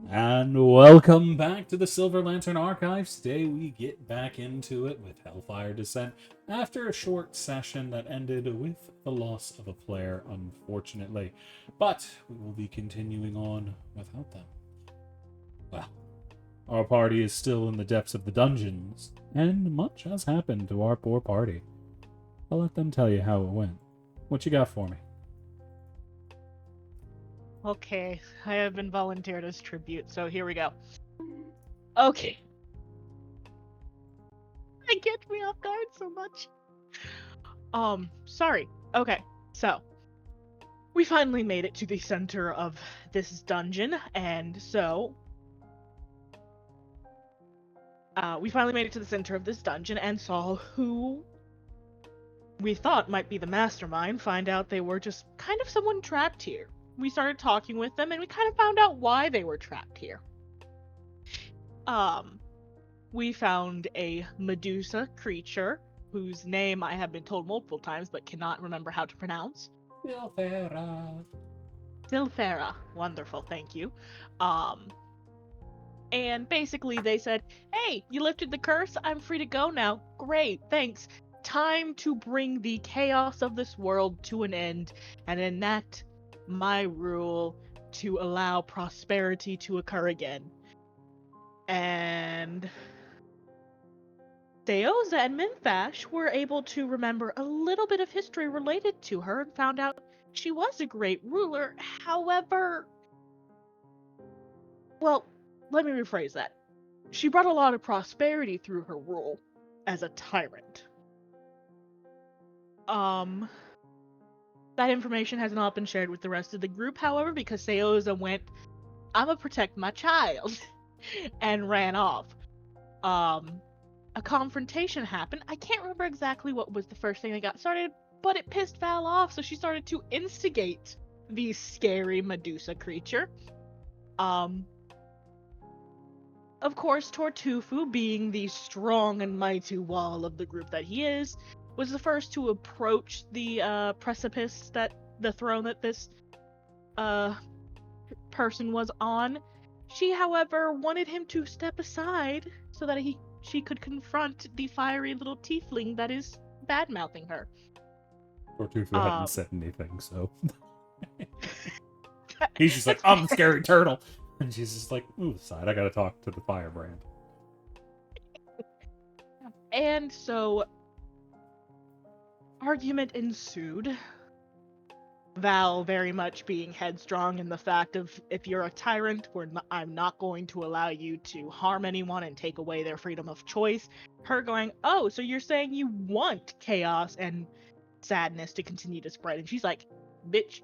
And welcome back to the Silver Lantern Archives. Today we get back into it with Hellfire Descent after a short session that ended with the loss of a player, unfortunately. But we will be continuing on without them. Well, our party is still in the depths of the dungeons, and much has happened to our poor party. I'll let them tell you how it went. What you got for me? Okay, I have been volunteered as tribute, so here we go. Okay. It gets me off guard so much. Sorry. Okay, so we finally made it to the center of this dungeon, and so we finally made it to the center of this dungeon and saw who we thought might be the mastermind. Find out they were just kind of someone trapped here. We started talking with them, and we kind of found out why they were trapped here. Um, We found a Medusa creature whose name I have been told multiple times but cannot remember how to pronounce. Silvera. Silfera. Wonderful, thank you. Um, and basically they said, hey, you lifted the curse, I'm free to go now. Great, thanks. Time to bring the chaos of this world to an end and enact my rule to allow prosperity to occur again. And Theoza and Minthash were able to remember a little bit of history related to her and found out she was a great ruler. However, well, let me rephrase that. She brought a lot of prosperity through her rule as a tyrant. Um, that information has not been shared with the rest of the group, however, because Theoza went, I'ma protect my child, and ran off. Um, a confrontation happened. I can't remember exactly what was the first thing that got started, but it pissed Val off, so she started to instigate the scary Medusa creature. Um, of course, Tortufu, being the strong and mighty wall of the group that he is, was the first to approach the precipice that the throne that this uh person was on. She, however, wanted him to step aside so that she could confront the fiery little tiefling that is bad mouthing her. Tortufu hadn't Um, said anything, so he's just like, I'm the scary turtle. And she's just like, ooh, side, I gotta talk to the firebrand. and so argument ensued. Val very much being headstrong in the fact of if you're a tyrant, I'm not going to allow you to harm anyone and take away their freedom of choice. Her going, oh, so you're saying you want chaos and sadness to continue to spread? And she's like, bitch,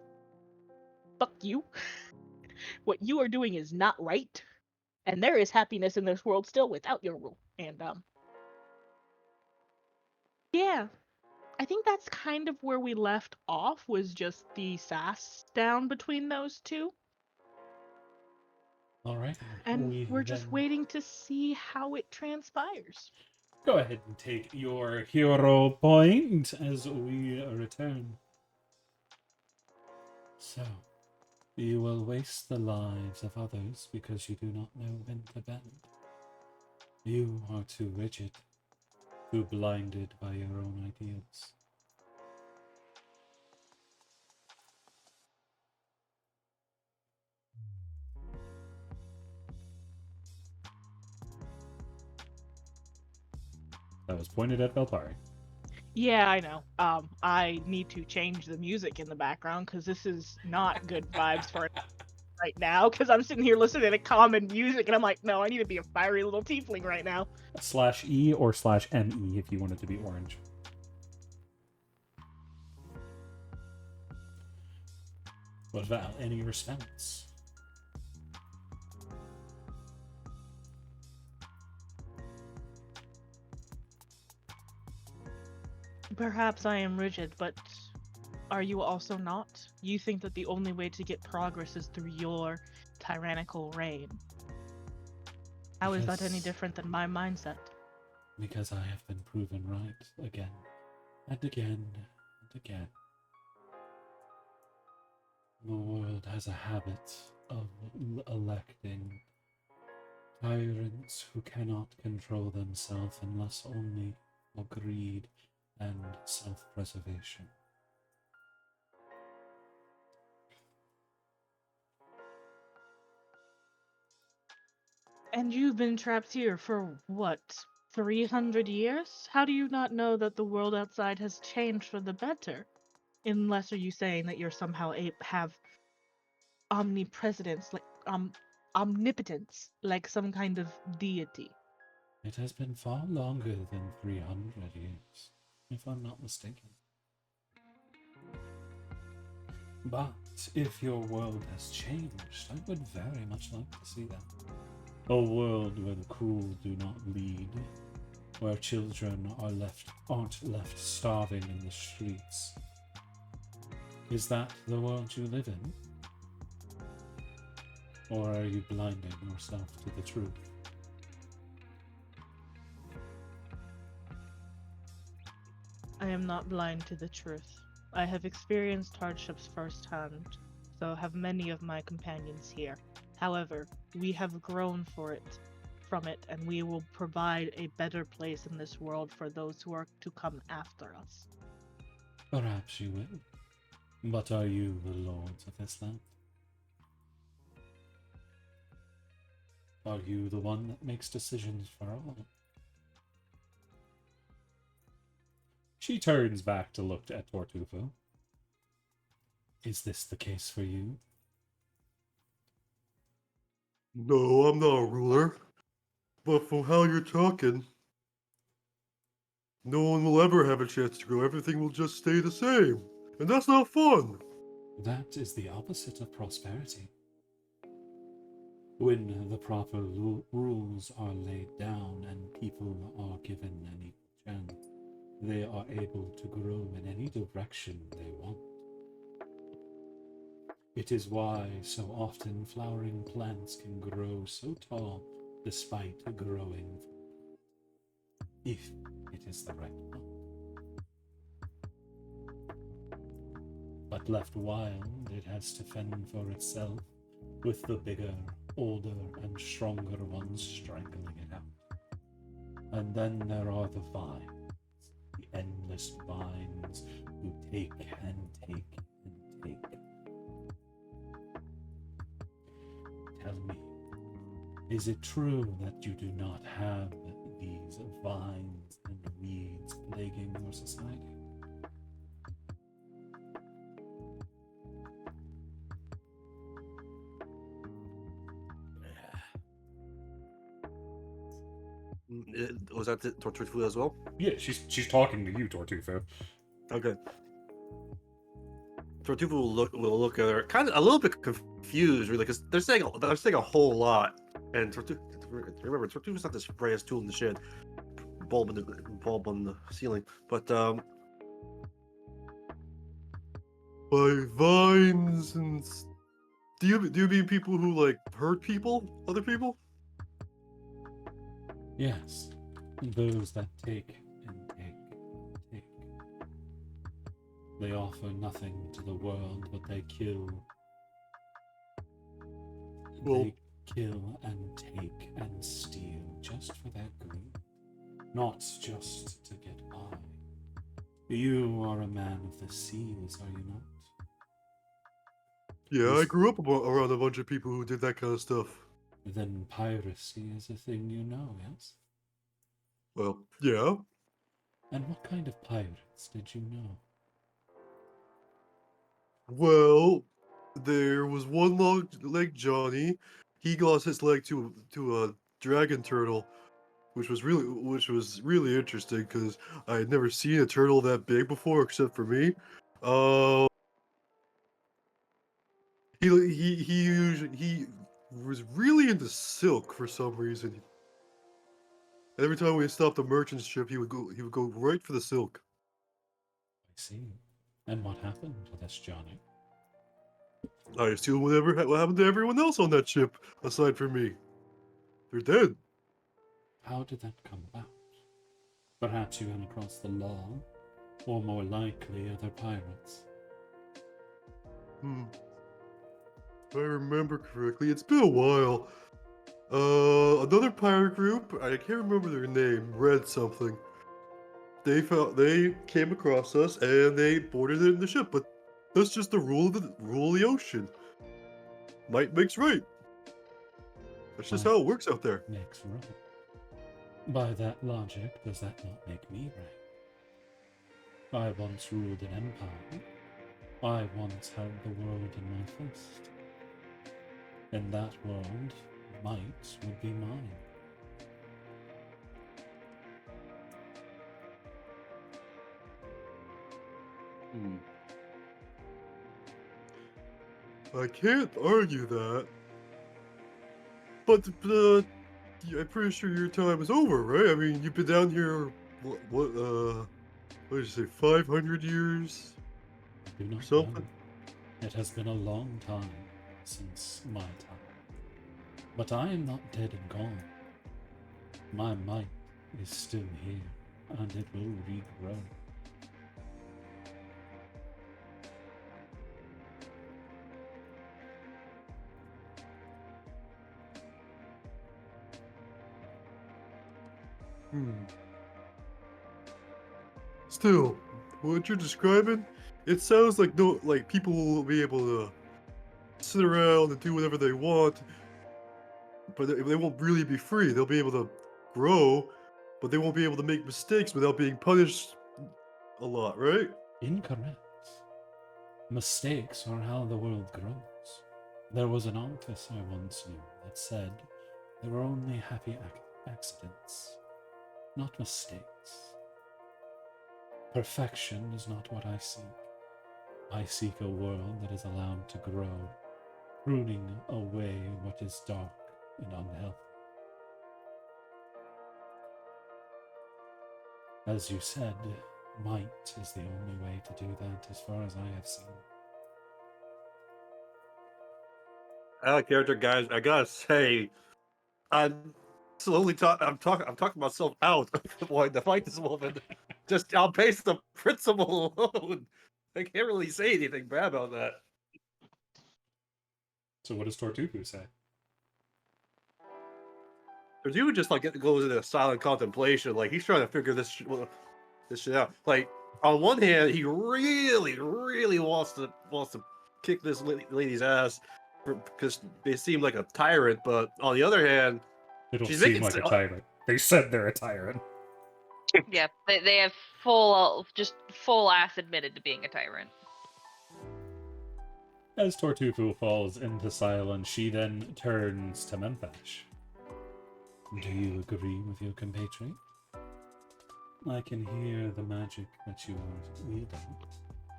fuck you. What you are doing is not right, and there is happiness in this world still without your rule. And yeah, I think that's kind of where we left off, was just the sass down between those two. All right, And we we're just then waiting to see how it transpires. go ahead and take your hero point as we return. So, you will waste the lives of others because you do not know when to bend. You are too rigid, too blinded by your own ideals. That was pointed at Velpari. Yeah, I know. I need to change the music in the background because this is not good vibes for it right now. Because I'm sitting here listening to common music and I'm like, no, I need to be a fiery little tiefling right now. /E or /ME if you want it to be orange. But Val, any response? Perhaps I am rigid, but are you also not? You think that the only way to get progress is through your tyrannical reign. How is that any Because different than my mindset? because I have been proven right again and again and again. The world has a habit of electing Tyrants who cannot control themselves unless only for greed and self-preservation. And you've been trapped here for what, 300 years? How do you not know that the world outside has changed for the better? Unless are you saying that you're somehow have omnipresence, like omnipotence, like some kind of deity? It has been far longer than 300 years, if I'm not mistaken. But if your world has changed, I would very much like to see that. A world where the cruel do not lead, where children aren't left starving in the streets. Is that the world you live in? Or are you blinding yourself to the truth? I am not blind to the truth. I have experienced hardships firsthand, so have many of my companions here. However, we have grown from it, and we will provide a better place in this world for those who are to come after us. Perhaps you will. But are you the lords of this land? Are you the one that makes decisions for all? She turns back to look at Tortufo. Is this the case for you? No, I'm not a ruler. But from how you're talking, no one will ever have a chance to grow. Everything will just stay the same. And that's not fun. That is the opposite of prosperity. When the proper rules are laid down and people are given an equal chance, they are able to grow in any direction they want. It is why so often flowering plants can grow so tall despite growing, if it is the right plant. But left wild, it has to fend for itself, with the bigger, older, and stronger ones strangling it out. And then there are the vines, the endless vines who take and take and take. Tell me, is it true that you do not have these vines and weeds plaguing your society? Was that tortured food as well? Yeah, she's talking to you, Tortufo. Okay. Tortuga will look at her, kind of a little bit confused, really, because they're saying a whole lot. And remember, Tortuga's not the sprayest tool in the shed, bulb on the ceiling. But by vines and do you mean people who like hurt other people? Yes, those that take and take and take. They offer nothing to the world, but they kill. Well, They kill and take and steal just for their greed, not just to get by. You are a man of the seas, are you not? yeah, I grew up around a bunch of people who did that kind of stuff. Then piracy is a thing you know, yes? Well, yeah. And what kind of pirates did you know? Well, there was one leg Johnny. He lost his leg to a dragon turtle, which was really interesting because I had never seen a turtle that big before, except for me. Uh, he was really into silk for some reason. Every time we stopped a merchant ship, he would go right for the silk. I see. And what happened to this Johnny? I assume what happened to everyone else on that ship, aside from me. They're dead. How did that come about? Perhaps you ran across the law, or more likely other pirates. If I remember correctly, it's been a while. Another pirate group, I can't remember their name, read something. They came across us and they boarded it in the ship, but that's just the rule of the ocean. Might makes right. That's just how it works out there. Makes right. By that logic, does that not make me right? I once ruled an empire. I once held the world in my fist. In that world, might would be mine. I can't argue that. But I'm pretty sure your time is over, right? I mean, you've been down here, what did you say, 500 years? I do not Something? know. It has been a long time since my time. But I am not dead and gone. My might is still here, and it will regrow. Still, what you're describing, it sounds like people will be able to sit around and do whatever they want, but they won't really be free. They'll be able to grow, but they won't be able to make mistakes without being punished a lot, right? Incorrect. Mistakes are how the world grows. There was an artist I once knew that said there were only happy accidents, not mistakes. Perfection is not what I seek. I seek a world that is allowed to grow, pruning away what is dark and unhealthy. As you said, might is the only way to do that as far as I have seen. Out of character, guys. I gotta say, I'm I'm talking myself out of wanting to fight this woman. Just I'll base the principle alone. I can't really say anything bad about that. So what does Tortuku say? Because you would just like goes into silent contemplation, like he's trying to figure this shit out. Like on one hand, he really wants to kick this lady's ass because they seem like a tyrant, but on the other hand, They don't she's seem making like a tyrant. They said they're a tyrant. Yeah, they have just full ass admitted to being a tyrant. As Tortufu falls into silence, she then turns to Memphash. Do you agree with your compatriot? I can hear the magic that you are wielding,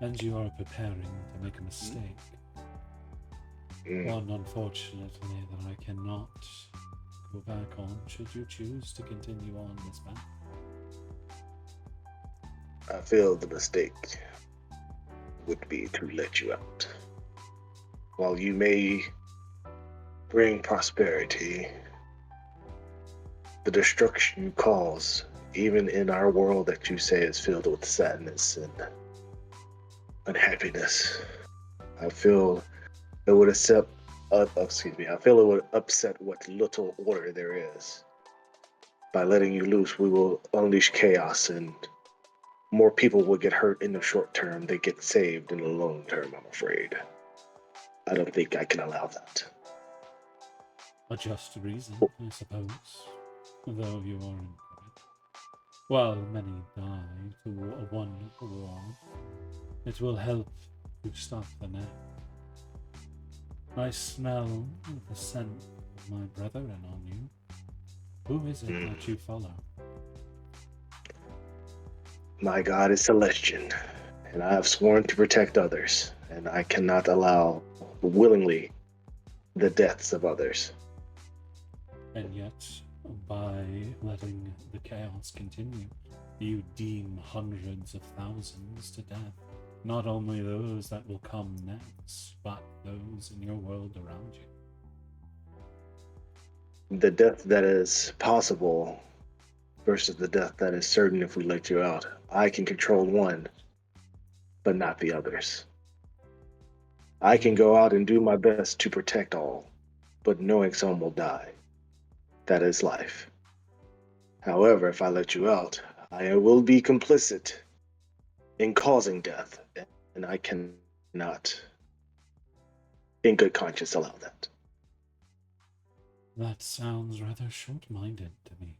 and you are preparing to make a mistake. One, unfortunately, that I cannot go back on should you choose to continue on this path. I feel the mistake would be to let you out. While you may bring prosperity, the destruction you cause, even in our world that you say is filled with sadness and unhappiness, I feel it would I feel it would upset what little order there is. By letting you loose, we will unleash chaos, and more people will get hurt in the short term. They get saved in the long term, I'm afraid. I don't think I can allow that. A just reason, I suppose, though you are incorrect. While many die to one war, it will help to stop the next. I smell the scent of my brethren on you. Who is it that you follow? My God is Celestian, and I have sworn to protect others, and I cannot allow willingly the deaths of others. And yet, by letting the chaos continue, you deem hundreds of thousands to death. Not only those that will come next, but those in your world around you. The death that is possible versus the death that is certain if we let you out. I can control one, but not the others. I can go out and do my best to protect all, but knowing some will die. That is life. However, if I let you out, I will be complicit in causing death, and I cannot, in good conscience, allow that. That sounds rather short-minded to me.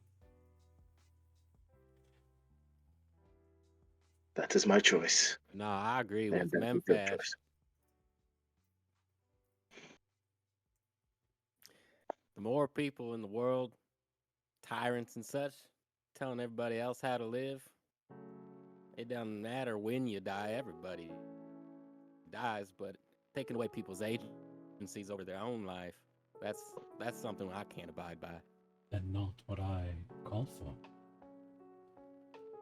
That is my choice, No, I agree and with that is your Memphis. choice. The more people in the world, tyrants and such, telling everybody else how to live, it doesn't matter when you die, everybody dies, but taking away people's agencies over their own life, that's something I can't abide by. And not what I call for.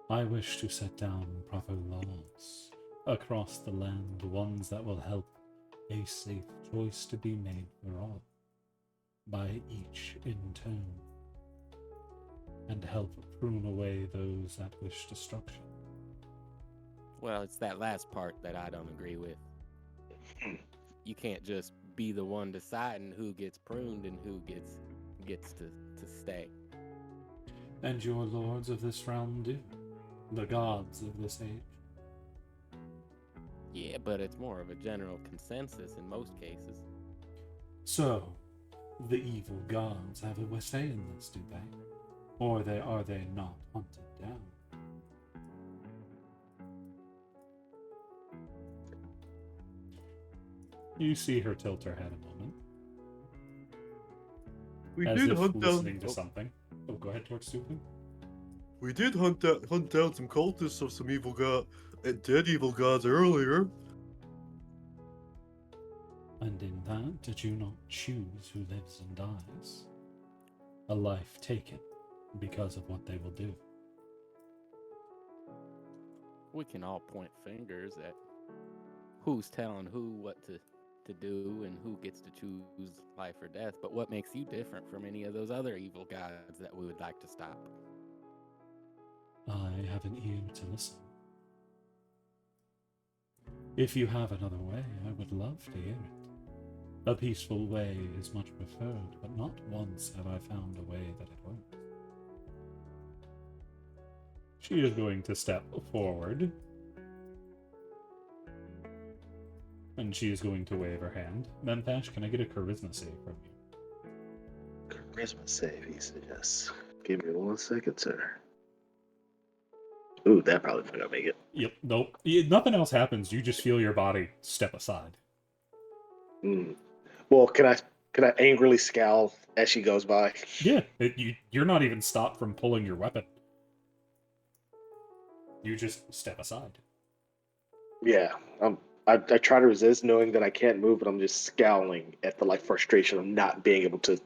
I wish to set down proper laws across the land, ones that will help a safe choice to be made for all, by each in turn, and help prune away those that wish destruction. Well, it's that last part that I don't agree with. You can't just be the one deciding who gets pruned and who gets to stay. And your lords of this realm do, the gods of this age. Yeah, but it's more of a general consensus in most cases. So, the evil gods have a say in this, do they? Or are they not hunted down? You see her tilt her head a moment, We as did if hunt listening down. to something. Oh, go ahead, Torstupen. We did hunt down some cultists of some dead evil gods earlier. And in that, did you not choose who lives and dies? A life taken because of what they will do. We can all point fingers at who's telling who what to do and who gets to choose life or death, but what makes you different from any of those other evil gods that we would like to stop? I have an ear to listen. If you have another way, I would love to hear it. A peaceful way is much preferred, but not once have I found a way that it works. She is going to step forward. And she is going to wave her hand. Memphash, can I get a charisma save from you? Charisma save, he suggests. Give me 1 second, sir. Ooh, that probably not gonna make it. Yep, nope. Nothing else happens. You just feel your body step aside. Well, can I angrily scowl as she goes by? Yeah, you're not even stopped from pulling your weapon. You just step aside. Yeah, I try to resist, knowing that I can't move, but I'm just scowling at the frustration of not being able to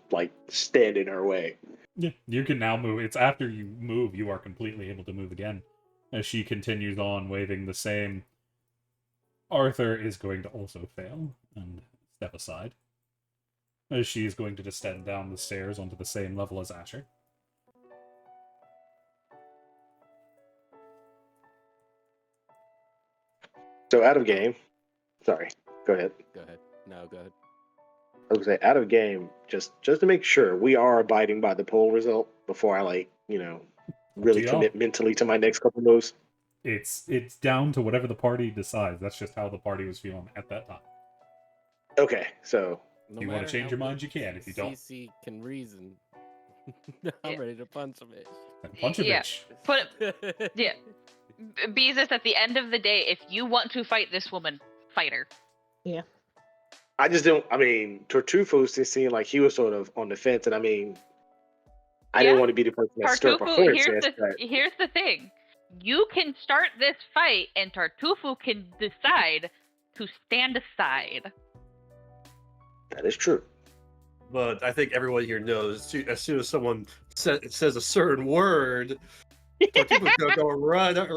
stand in her way. Yeah, you can now move. It's after you move, you are completely able to move again. As she continues on, waving the same. Arthur is going to also fail and step aside. As she is going to descend down the stairs onto the same level as Asher. So out of game. Sorry, go ahead. Go ahead. No, go ahead. I was gonna say out of game, just to make sure we are abiding by the poll result before I really commit mentally to my next couple moves. It's down to whatever the party decides. That's just how the party was feeling at that time. Okay, so No If you want to matter change how your mind, much you can. If you don't, CC can reason. I'm ready to punch him. then punch a Yeah. bitch. Put it. Yeah. Beezus, at the end of the day, if you want to fight this woman, fight her. I just don't. I mean, Tartufo seemed like he was sort of on the fence, and I mean, I didn't want to be the person that stirred up a Tartufu, hornet's nest. here's the thing. You can start this fight, and Tartufu can decide to stand aside. That is true. But I think everyone here knows as soon as someone says a certain word, Tartufa's gonna go right up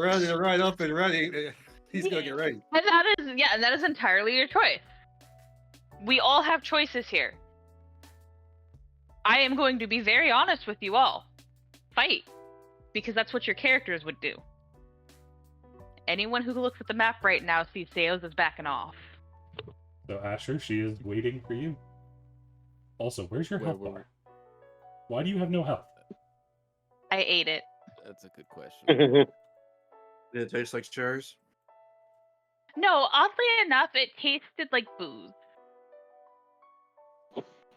and ready. He's gonna get ready. And that is entirely your choice. We all have choices here. I am going to be very honest with you all. Fight. Because that's what your characters would do. Anyone who looks at the map right now sees Seos is backing off. So Asher, she is waiting for you. Also, where's your Where health were bar? Why do you have no health? I ate it. That's a good question. Did it taste like cherries? No, oddly enough, it tasted like booze.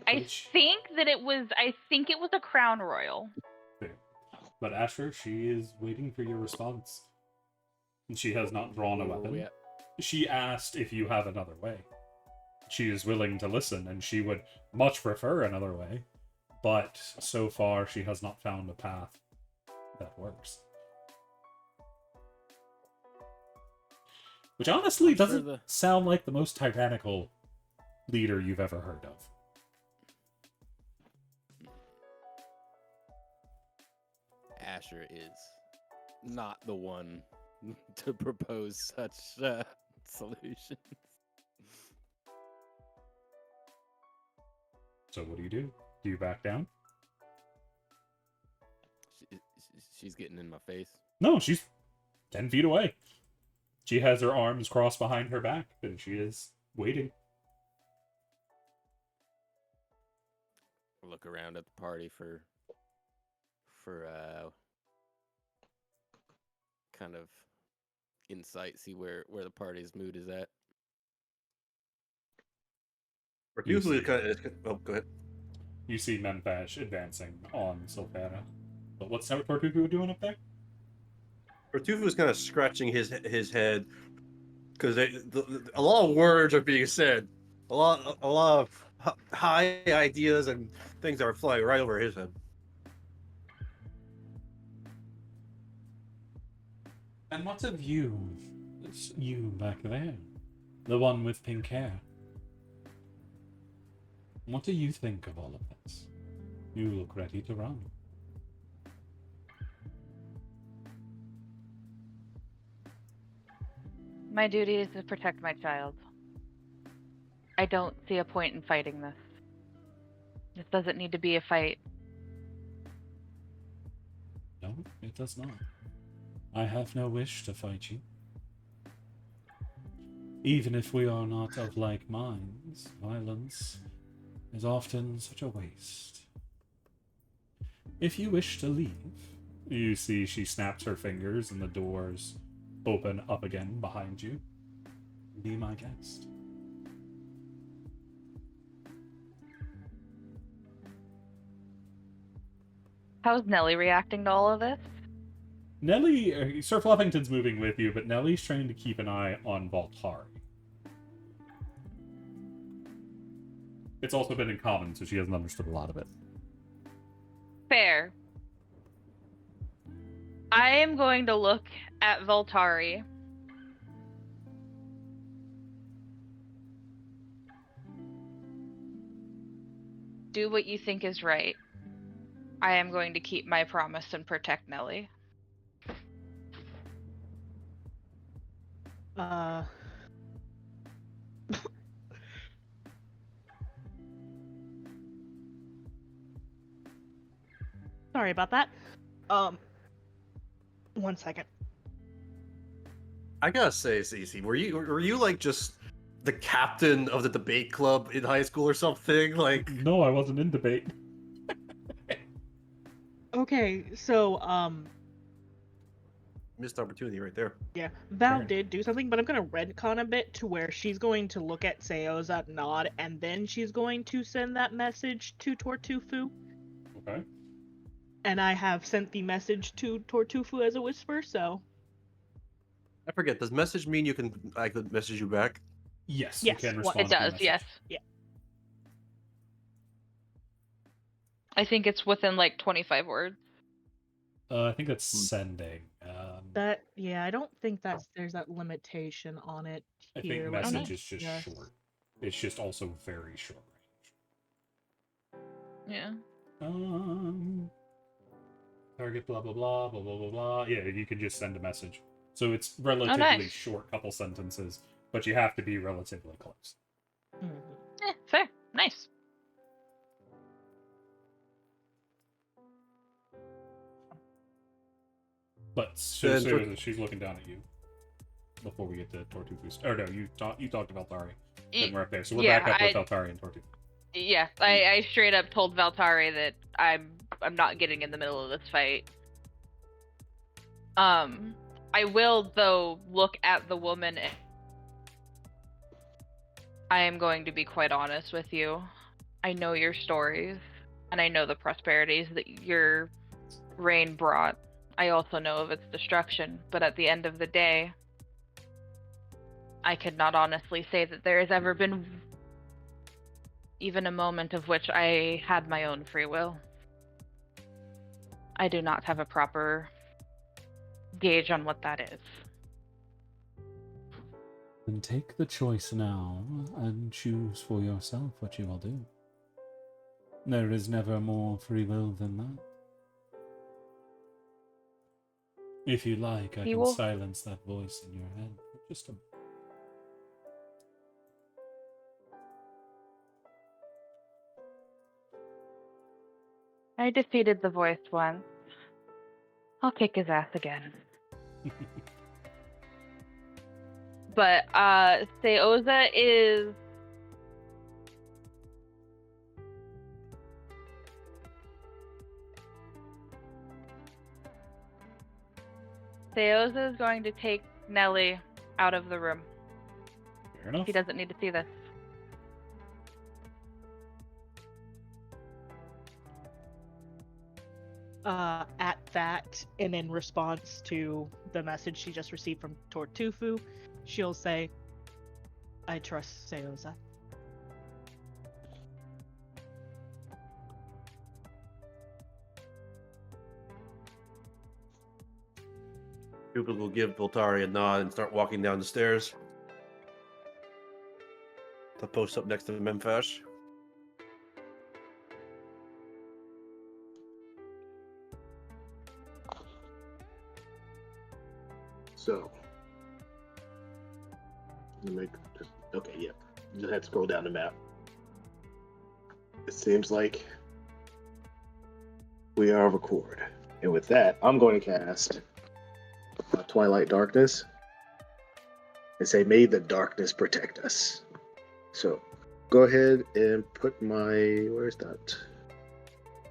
I Which- think it was a Crown Royal. Fair. But Asher, she is waiting for your response. And she has not drawn a Where were weapon. we at? She asked if you have another way. She is willing to listen, and she would much prefer another way. But so far, she has not found a path that works. Which honestly I'm sure doesn't sound like the most tyrannical leader you've ever heard of. Asher is not the one to propose such solutions. So what do? Do you back down? She's getting in my face. No, she's 10 feet away. She has her arms crossed behind her back, and she is waiting. Look around at the party for kind of insight, see where the party's mood is at. Usually, oh, go ahead. You see Membash advancing on Silvana. But what's Tortufu doing up there? Tartuffe was kind of scratching his head because a lot of words are being said, a lot of high ideas and things are flying right over his head. And what of you? It's you back there. The one with pink hair. What do you think of all of this? You look ready to run. My duty is to protect my child. I don't see a point in fighting this. This doesn't need to be a fight. No, it does not. I have no wish to fight you. Even if we are not of like minds, violence is often such a waste. If you wish to leave, you see she snaps her fingers and the doors open up again behind you. Be my guest. How's Nellie reacting to all of this? Nellie, Sir Fluffington's moving with you, but Nellie's trying to keep an eye on Voltari. It's also been in common, so she hasn't understood a lot of it. Fair. I am going to look at Voltari. Do what you think is right. I am going to keep my promise and protect Nellie. Sorry about that. 1 second. I gotta say, Cece, were you like just the captain of the debate club in high school or something? Like, No, I wasn't in debate. Okay, so missed opportunity right there. yeah, Val Fair. did do something, but I'm gonna retcon a bit to where she's going to look at Seoza, nod, and then she's going to send that message to Tortufu. Okay. And I have sent the message to Tortufu as a whisper, so I forget. Does message mean I could message you back? Yes, Yes, you can what- respond. It to the does, message. yes. Yeah. I think it's within like 25 words. I think that's sending. I don't think there's that limitation on it I here. think Let me message is just just- short. It's just also very short Yeah. range. Target blah blah blah blah blah blah blah. Yeah, you can just send a message. So it's relatively nice. short, couple sentences, but you have to be relatively close. Mhm. Fair. Nice. But Then she's looking down at you before we get to Tortufu's. Or no, you talked about Altari. Then we're up there, so we're yeah, back up with Altari and Tortufu. Yeah, I straight up told Valtari that I'm not getting in the middle of this fight. I will though look at the woman. I am going to be quite honest with you. I know your stories, and I know the prosperities that your reign brought. I also know of its destruction, but at the end of the day, I could not honestly say that there has ever been even a moment of which I had my own free will. I do not have a proper gauge on what that is. Then take the choice now and choose for yourself what you will do. There is never more free will than that. If you like, I He can will. silence that voice in your head for just a moment. I defeated the voice once. I'll kick his ass again. But Seoza is going to take Nelly out of the room. Fair enough. He doesn't need to see this. At that, and in response to the message she just received from Tortufu, she'll say, I trust Seoza. Cupid will give Voltari a nod and start walking down the stairs. To post up next to Memphis. So, let me just okay. Yeah, just had to scroll down the map. It seems like we are record, and with that, I'm going to cast Twilight Darkness and say, "May the darkness protect us." So, go ahead and put my. Where's that?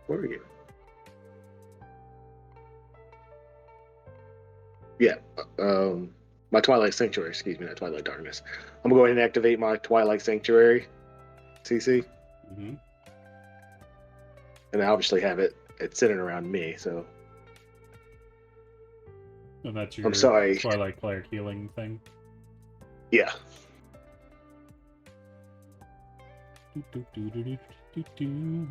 Where are you? Yeah, my Twilight Sanctuary. Excuse me, not Twilight Darkness. I'm going to activate my Twilight Sanctuary, CC, Mm-hmm. and I obviously have it. It's centered around me, so And that's your I'm sorry. Twilight Cleric healing thing. Yeah. Do-do-do-do-do-do-do.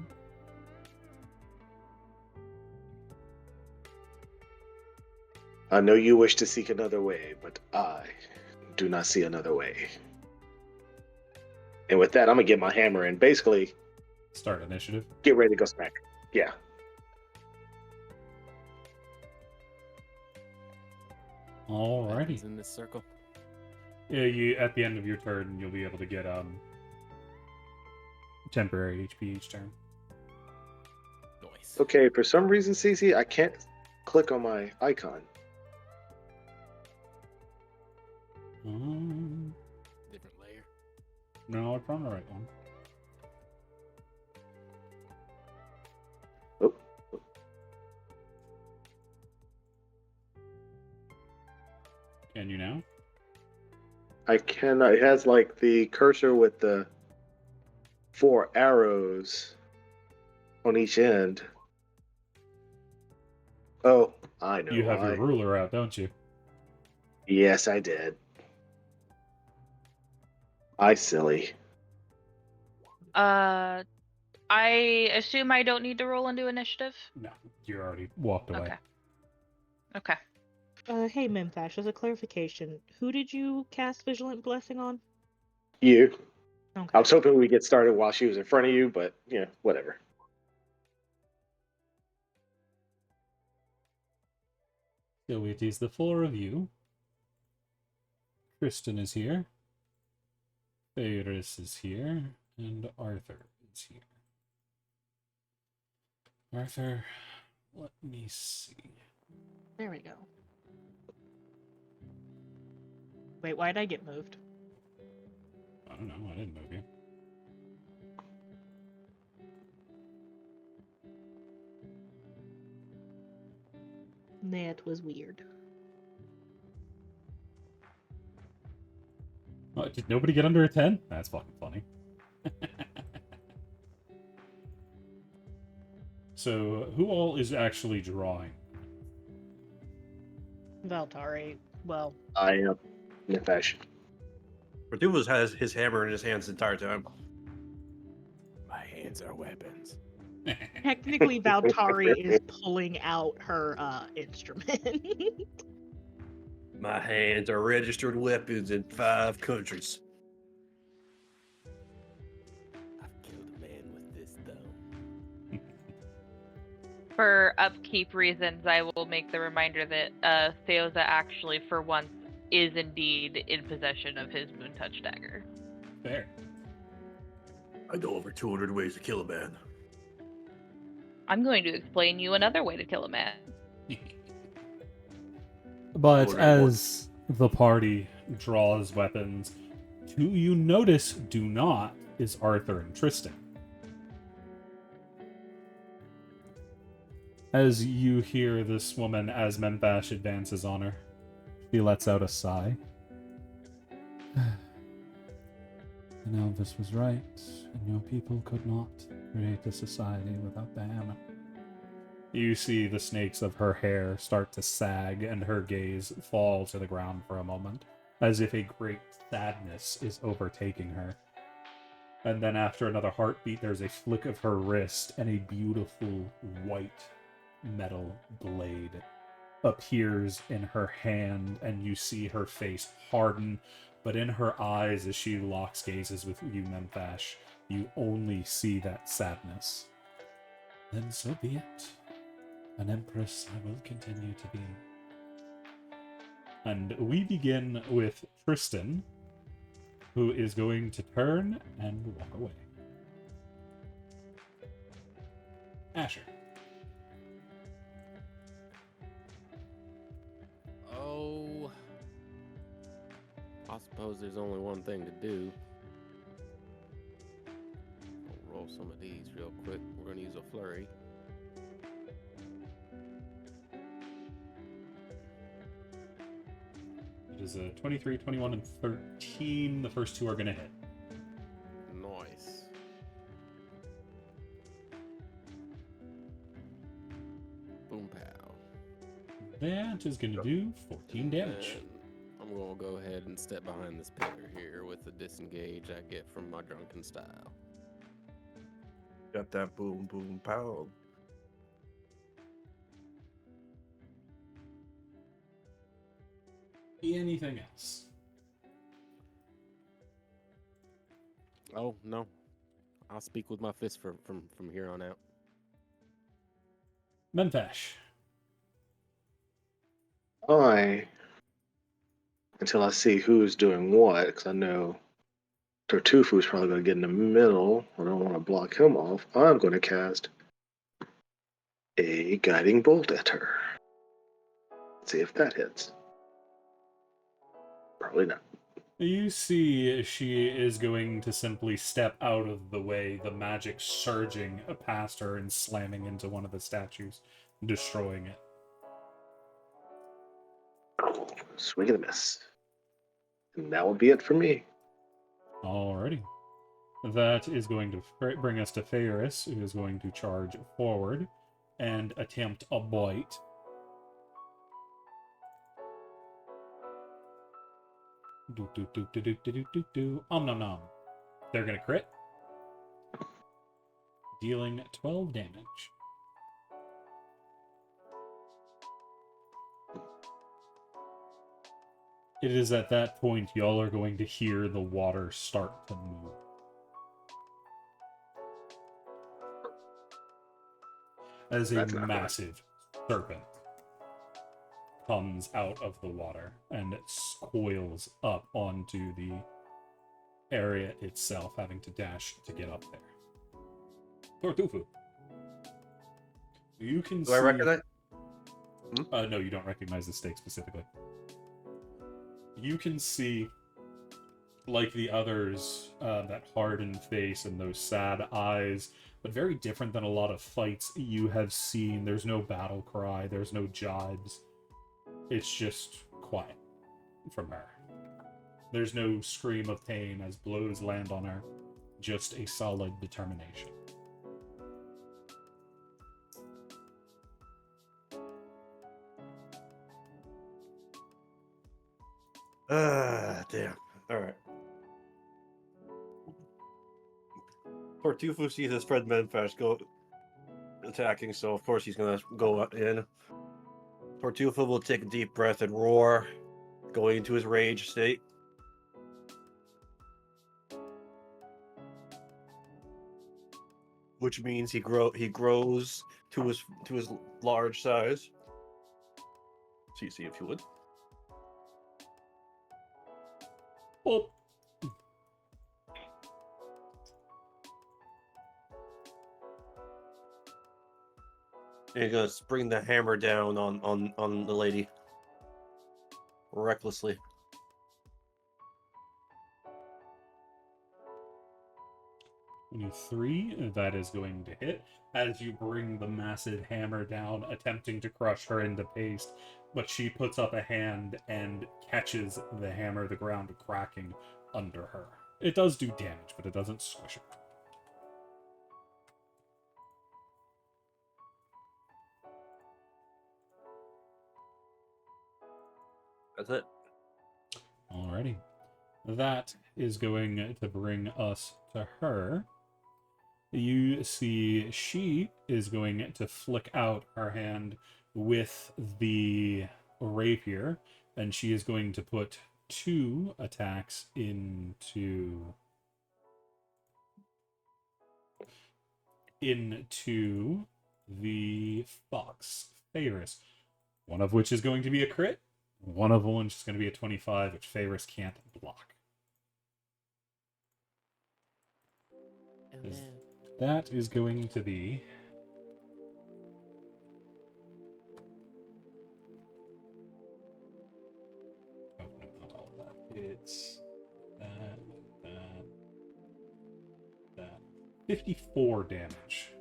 I know you wish to seek another way, but I do not see another way. And with that, I'm gonna get my hammer and basically Start initiative. get ready to go smack. Yeah. Alrighty. Happens in this circle. Yeah, you at the end of your turn, you'll be able to get temporary HP each turn. Noise. Okay, for some reason, CC, I can't click on my icon. Different layer. No, it's on the right one. Oh. Can you now? I cannot. It has like the cursor with the 4 arrows on each end. Oh, I know You have why. your ruler out, don't you? Yes, I did. I silly. I assume I don't need to roll into initiative? No, you already walked away. Okay. Hey, Memphash, as a clarification, who did you cast Vigilant Blessing on? You. Okay. I was hoping we'd get started while she was in front of you, but whatever. So it is the 4 of you. Kristen is here. Ferris is here. And Arthur is here. Arthur, let me see. There we go. Wait, why'd I get moved? I don't know, I didn't move you. That was weird. Did nobody get under a 10? That's fucking funny. So, who all is actually drawing? Valtari, well, I am in fashion. Verduvos has his hammer in his hands the entire time. My hands are weapons. technically Valtari is pulling out her instrument. My hands are registered weapons in 5 countries. I've killed a man with this thumb. For upkeep reasons, I will make the reminder that Theoza actually, for once, is indeed in possession of his Moon Touch dagger. Fair. I know over 200 ways to kill a man. I'm going to explain you another way to kill a man. But Alright, as the party draws weapons, who you notice do not is Arthur and Tristan. As you hear this woman, as Menfash advances on her, she lets out a sigh. And Elvis was right, and your people could not create a society without the hammer. You see the snakes of her hair start to sag, and her gaze fall to the ground for a moment, as if a great sadness is overtaking her. And then after another heartbeat, there's a flick of her wrist, and a beautiful white metal blade appears in her hand, and you see her face harden, but in her eyes, as she locks gazes with you, Menfash, you only see that sadness. Then so be it. An empress I will continue to be. And we begin with Tristan, who is going to turn and walk away. Asher. Oh, I suppose there's only one thing to do. I'll roll some of these real quick. We're gonna use a flurry. It is a 23, 21, and 13. The first two are going to hit. Nice. Boom pow. That is going to do 14 damage. And I'm gonna go ahead and step behind this pillar here with the disengage I get from my drunken style. Got that boom, boom, pow. Anything else? Oh no, I'll speak with my fist from here on out. Menfash. Until I see who's doing what, because I know Tartufu's probably going to get in the middle. I don't want to block him off. I'm going to cast a guiding bolt at her. See if that hits. Probably not. You see she is going to simply step out of the way, the magic surging past her and slamming into one of the statues, destroying it. Swing and a miss. And that will be it for me. Alrighty. That is going to bring us to Ferris, who is going to charge forward and attempt a bite. Nom nom. They're gonna crit. Dealing 12 damage. It is at that point y'all are going to hear the water start to move. As a massive serpent comes out of the water and coils up onto the area itself, having to dash to get up there. Tortufu. You can Do I recognize? no, you don't recognize the stake specifically. You can see like the others, that hardened face and those sad eyes, but very different than a lot of fights you have seen. There's no battle cry, there's no jibes. It's just quiet from her. There's no scream of pain as blows land on her, just a solid determination. Damn. Alright. Tartufo sees his friend Menfash go attacking, so of course he's gonna go in. Tartufo will take a deep breath and roar, going into his rage state. Which means he grows to his large size. CC if you would. Oh, And he's gonna bring the hammer down on the lady. Recklessly. three, that is going to hit as you bring the massive hammer down, attempting to crush her into paste. But she puts up a hand and catches the hammer, the ground cracking under her. It does do damage, but it doesn't squish her. That's it. Alrighty. That is going to bring us to her. You see she is going to flick out her hand with the rapier, and she is going to put 2 attacks into the fox, Ferris. One of which is going to be a crit, one of which is going to be a 25, which Ferris can't block. And then That is going to be... Oh, no, not all of that. It's that. 54 damage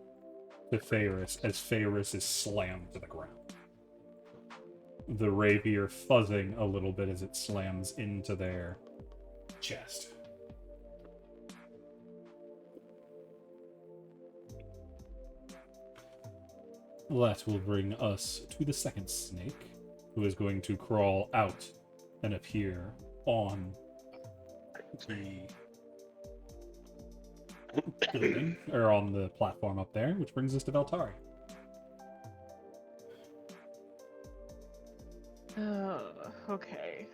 to Ferris as Ferris is slammed to the ground. The rapier fuzzing a little bit as it slams into their chest. That will bring us to the second snake, who is going to crawl out and appear on the building, or on the platform up there, which brings us to Veltari. Okay.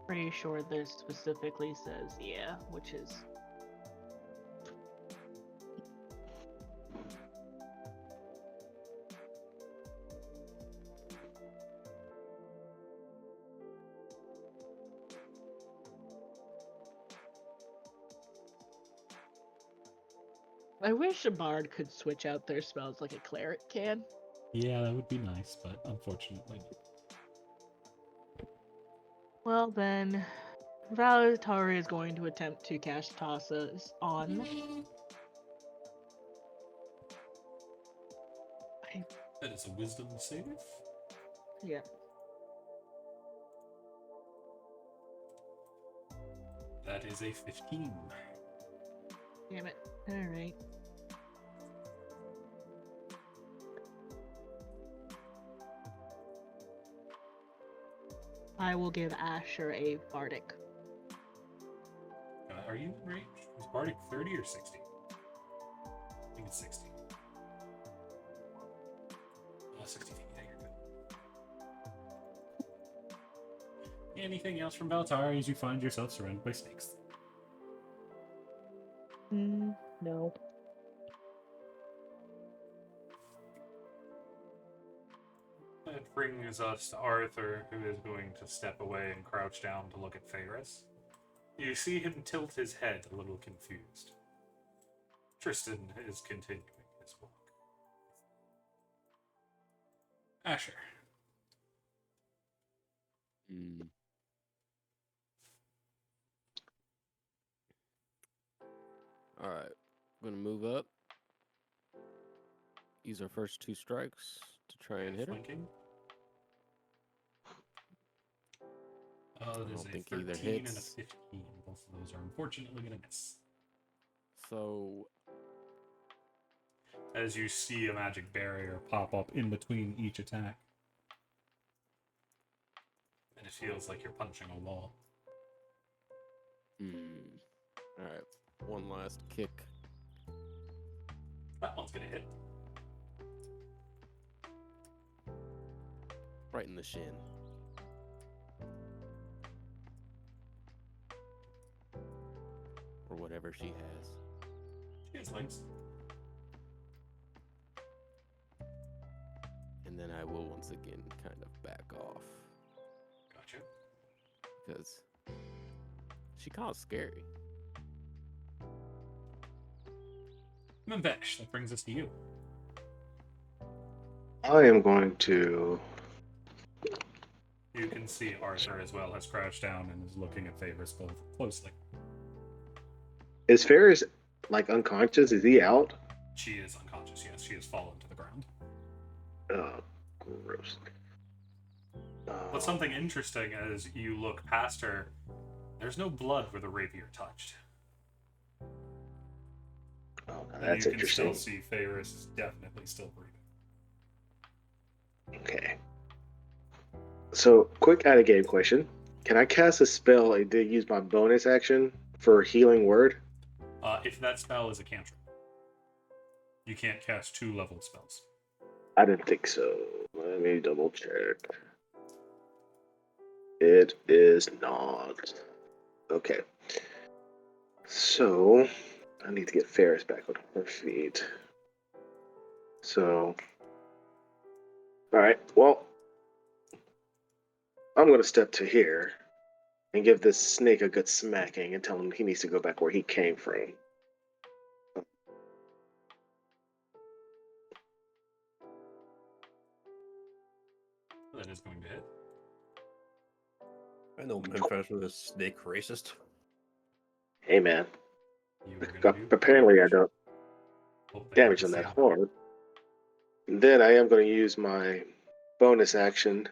Pretty sure this specifically says yeah, which is... I wish a bard could switch out their spells like a cleric can. Yeah, that would be nice, but unfortunately. Well then, Valatari is going to attempt to cast Tossas on... That is a wisdom save. Yeah. That is a 15. Damn it. Alright. I will give Asher a bardic. Are you in range? Is Bardic 30 or 60? I think it's 60. 60 feet. Yeah, you're good. Anything else from Valtari as you find yourself surrounded by snakes? No. That brings us to Arthur, who is going to step away and crouch down to look at Ferris. You see him tilt his head, a little confused. Tristan is continuing his walk. Asher. All right, I'm gonna move up. Use our first 2 strikes to try and hit her. Flanking. That I is don't a think 13 either and a hits. 15. Both of those are unfortunately going to miss. So As you see a magic barrier pop up in between each attack. And it feels like you're punching a wall. all right, one last kick. That one's going to hit. Right in the shin. Or whatever she has. She has legs. And then I will once again kind of back off. Gotcha. Because she kind of scary. Memvesh, that brings us to you. I am going to. You can see Arthur as well has crouched down and is looking at Favors both closely. Is Ferris like unconscious? Is he out? She is unconscious, yes. She has fallen to the ground. Oh, gross. But something interesting as you look past her, there's no blood where the rapier touched. Oh, And that's you can interesting. still see Favors is definitely still breathing. Okay. So, quick out of game question: can I cast a spell and then use my bonus action for healing word? If that spell is a cantrip, you can't cast 2-leveled spells. I didn't think so. Let me double check. It is not. Okay. So, I need to get Ferris back on her feet. So, alright, well, I'm going to step to here and give this snake a good smacking and tell him he needs to go back where he came from. That is going to hit. I know Memphis was a snake racist. Hey, man. You are going to do Apparently, I don't Hope they damage have on the that same- horn. Then I am going to use my bonus action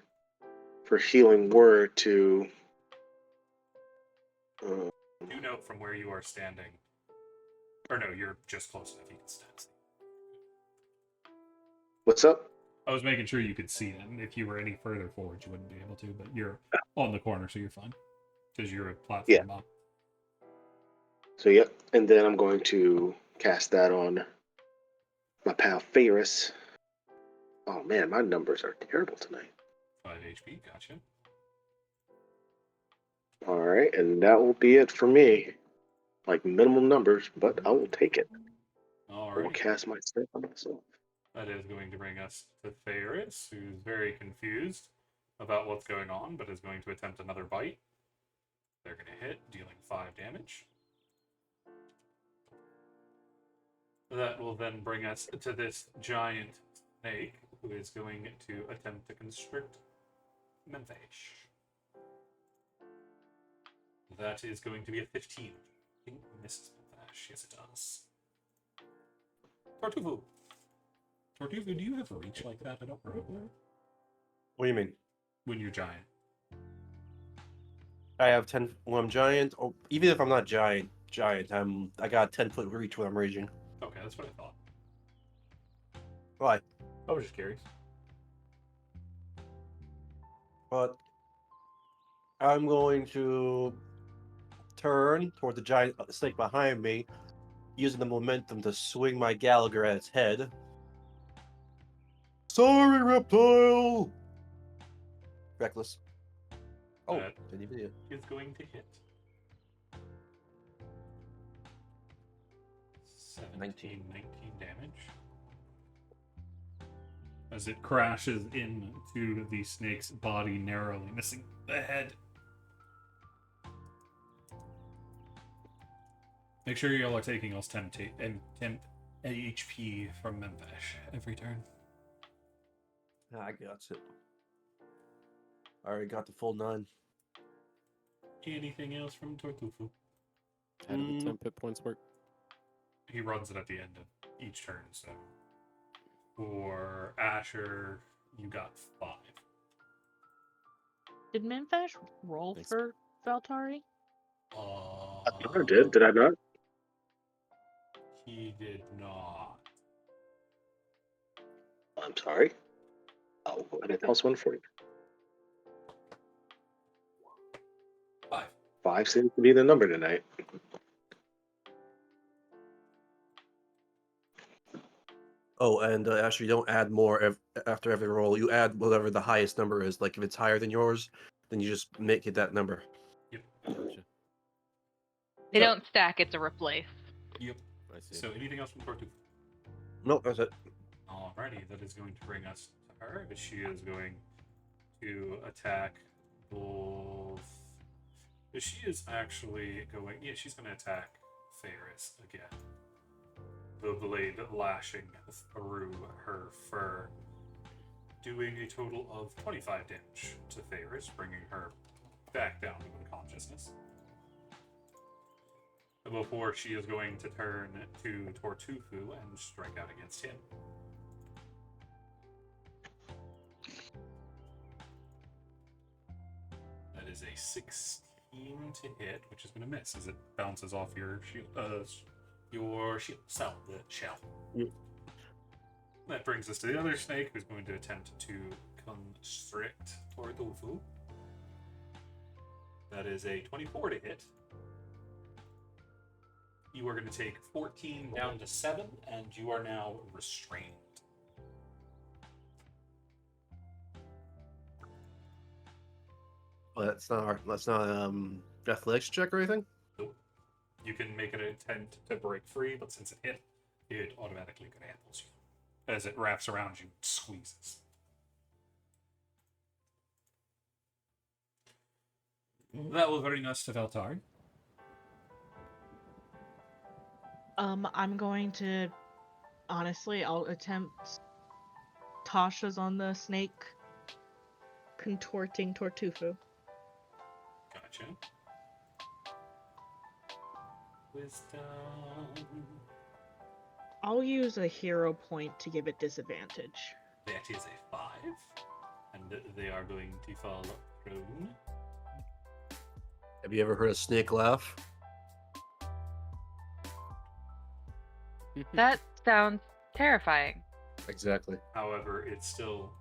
for healing word to. Do note from where you are standing. Or no, you're just close enough you can stand. What's up? I was making sure you could see them. If you were any further forward, you wouldn't be able to, but you're on the corner, so you're fine. Because you're a platform up. So, yep. And then I'm going to cast that on my pal Ferris. Oh, man, my numbers are terrible tonight. 5 HP, gotcha. All right, and that will be it for me. Like minimum numbers, but I will take it. I will Alright. cast my spell on myself. That is going to bring us to Ferris, who's very confused about what's going on, but is going to attempt another bite. They're going to hit, dealing 5 damage. That will then bring us to this giant snake, who is going to attempt to constrict Memphis. That is going to be a 15. I think misses Memphis. Yes, it does. Tortuvu. Tortuvu, do you have a reach like that? I don't remember. What do you mean? When you're giant. I have 10 when I'm giant. Oh, even if I'm not giant, I got 10-foot reach when I'm raging. Okay, that's what I thought. Why? I was just curious. But I'm going to turn toward the giant snake behind me, using the momentum to swing my Gallagher at its head. Sorry, reptile! Reckless. Oh, That didn't even hit. is going to hit. 19 damage. As it crashes into the snake's body, narrowly missing the head. Make sure y'all are taking us 10 HP from Memphis every turn. I got it. I already got the full 9. Anything else from Tortufu? How do the 10 hit points work? He runs it at the end of each turn, so for Asher, you got 5. Did Minfash roll Thanks. for Valtari? I thought I did. Did I not? He did not. I'm sorry. I'll go ahead and toss one for you. 5. 5 seems to be the number tonight. Oh, and actually, you don't add more after every roll. You add whatever the highest number is. Like if it's higher than yours, then you just make it that number. Gotcha. They So- don't stack, it's a replace. Yep. I see. So anything else from Tortufu? Nope, that's it. Alrighty, that is going to bring us to her. But she is going to attack both. She is actually going. Yeah, she's going to attack Ferris again. The blade lashing through her fur, doing a total of 25 damage to Ferris, bringing her back down to unconsciousness. Before she is going to turn to Tortufu and strike out against him. That is a 16 to hit, which is going to miss as it bounces off your shield. Cell, the shell. Yep. That brings us to the other snake, who's going to attempt to constrict Tortufu. That is a 24 to hit. You are going to take 14 down to 7, and you are now restrained. Well, that's not athletics check or anything. Nope. You can make an attempt to break free, but since it hit, it automatically grapples you. As it wraps around you, squeezes. That will bring us to Valtari. I'm going to, honestly, I'll attempt Tasha's on the snake, contorting Tortufu. Gotcha. Wisdom. I'll use a hero point to give it disadvantage. That is a 5. And they are going to fall prone. Have you ever heard a snake laugh? That sounds terrifying. Exactly. However, it's still...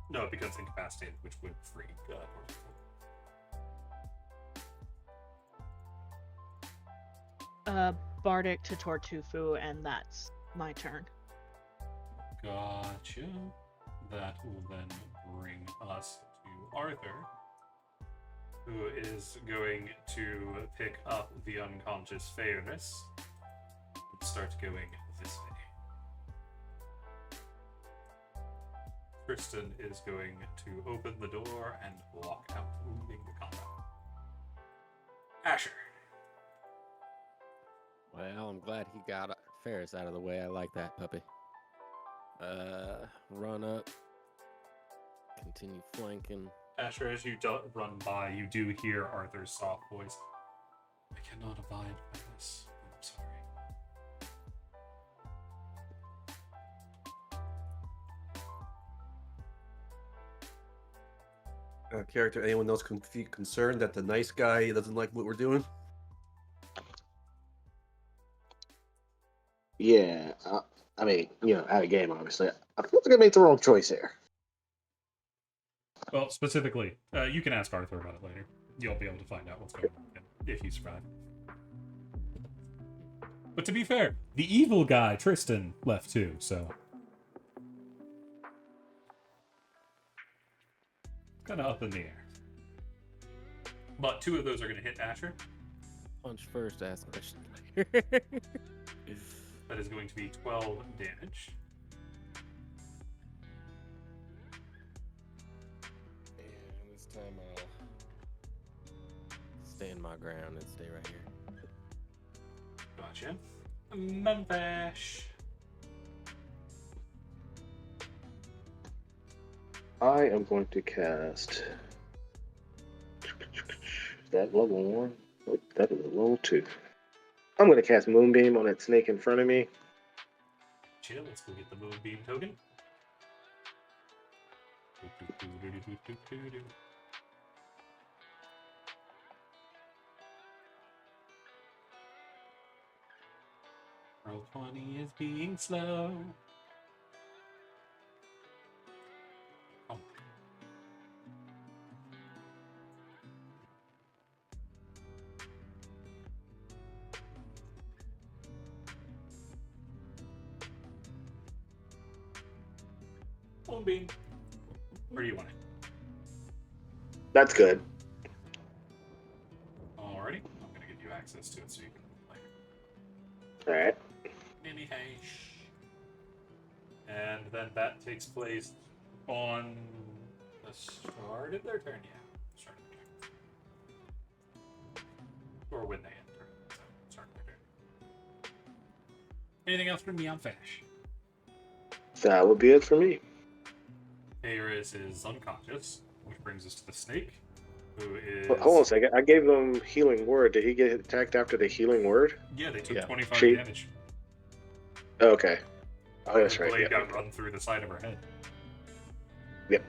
No, it becomes incapacitated, which would free Bardic to Tortufu, and that's my turn. Gotcha. That will then bring us to Arthur, who is going to pick up the unconscious Fairness and start going this way. Kristen is going to open the door and walk out, moving the combat. Asher. Well, I'm glad he got Ferris out of the way. I like that puppy. Run up. Continue flanking. Asher, as you run by, you do hear Arthur's soft voice. I cannot abide by this. I'm sorry. Character, anyone else concerned that the nice guy doesn't like what we're doing? Yeah, I mean, out of game, obviously. I feel like I made the wrong choice here. Well, specifically, you can ask Arthur about it later. You'll be able to find out what's going on with him, if you survive. But to be fair, the evil guy, Tristan, left too, so... kind of up in the air. But 2 of those are going to hit Asher. Punch first, ask question later. That is going to be 12 damage. And this time I'll stand my ground and stay right here. Gotcha. Memphis. I am going to cast. Is that level 1? Oh, that is a level 2. I'm going to cast Moonbeam on that snake in front of me. Chill, let's go get the Moonbeam token. Roll 20 is being slow. Oh. Moonbeam. Where do you want it? That's good. Alrighty. I'm going to give you access to it so you can play. Alright. Mini hash. And then that takes place on the start of their turn. Yeah, start of their turn. Or when they enter. So, start of their turn. Anything else from me on Fash? That would be it for me. Aeris is unconscious, which brings us to the snake, who is. Hold on a second. I gave them healing word. Did he get attacked after the healing word? Yeah, they took 25 She- damage. Okay. Oh, that's Her right. blade Yeah. got run through the side of her head. Yep.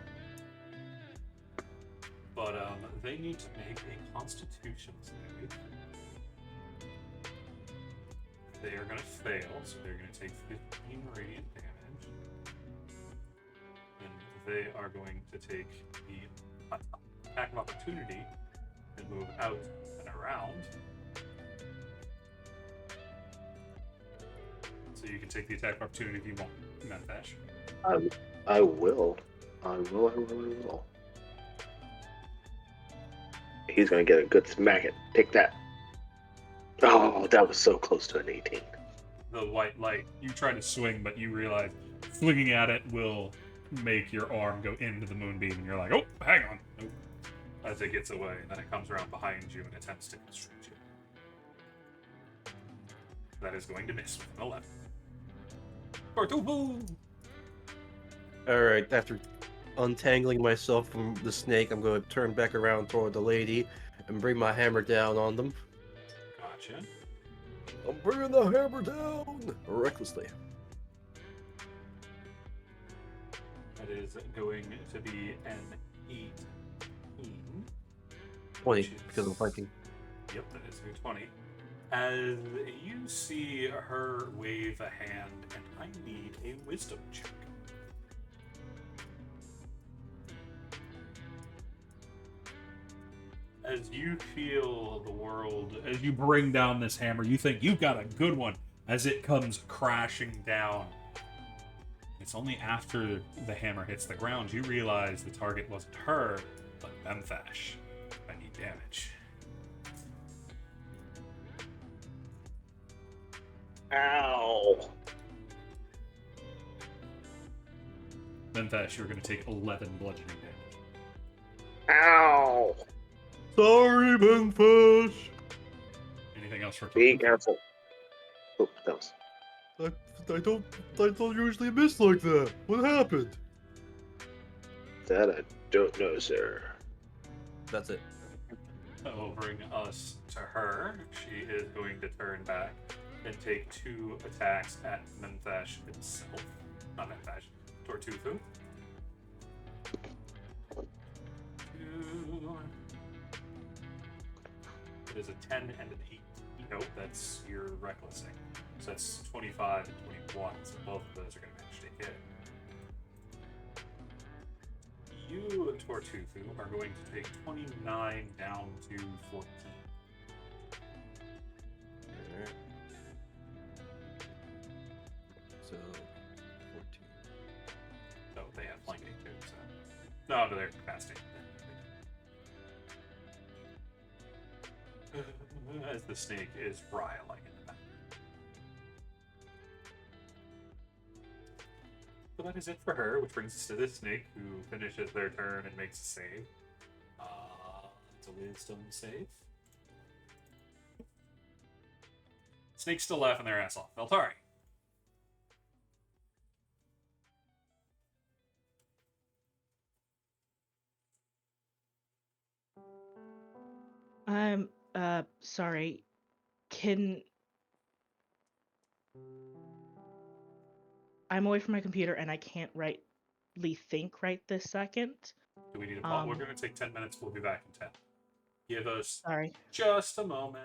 But they need to make a Constitution save. They are going to fail, so they're going to take 15 radiant damage. And they are going to take the attack of opportunity and move out and around. So you can take the attack of opportunity if you want, Manfash. I will. I will. He's going to get a good smack it. Take that. Oh, that was so close to an 18. The white light, you try to swing, but you realize swinging at it will make your arm go into the moonbeam, and you're like, oh, hang on. Nope. As it gets away, and then it comes around behind you and attempts to constrict you. That is going to miss with an 11. Tortubu! Alright, after untangling myself from the snake, I'm going to turn back around toward the lady and bring my hammer down on them. Gotcha. I'm bringing the hammer down! Recklessly. That is going to be an 18. 20, Which is- because I'm flanking. Yep, that is a 20. As you see her wave a hand, and I need a wisdom check. As you feel the world, as you bring down this hammer, you think you've got a good one as it comes crashing down. It's only after the hammer hits the ground you realize the target wasn't her, but Memthash. I need damage. Ow. Memthash, you're going to take 11 bludgeoning damage. Ow. Sorry, Memphis. Anything else for Be Token? careful. Oh, that was. I don't usually miss like that. What happened? That I don't know, sir. That's it. That will bring us to her. She is going to turn back and take 2 attacks at Memthash himself. Not Memthash, Tortufu. 2. It is a 10 and an 8. Nope, that's your recklessing. So that's 25 and 21, so both of those are going to manage to hit. You, Tortufu, are going to take 29 down to 14. Alright. So, 14. So they have flanking too, so. No, they're casting. As the snake is riling in the back. So that is it for her, which brings us to this snake, who finishes their turn and makes a save. It's a wisdom save. Snake's still laughing their ass off. Veltari. I'm sorry. I'm away from my computer and I can't think right this second. Do we need a pause? We're going to take 10 minutes. We'll be back in 10. Give us Sorry. just a moment.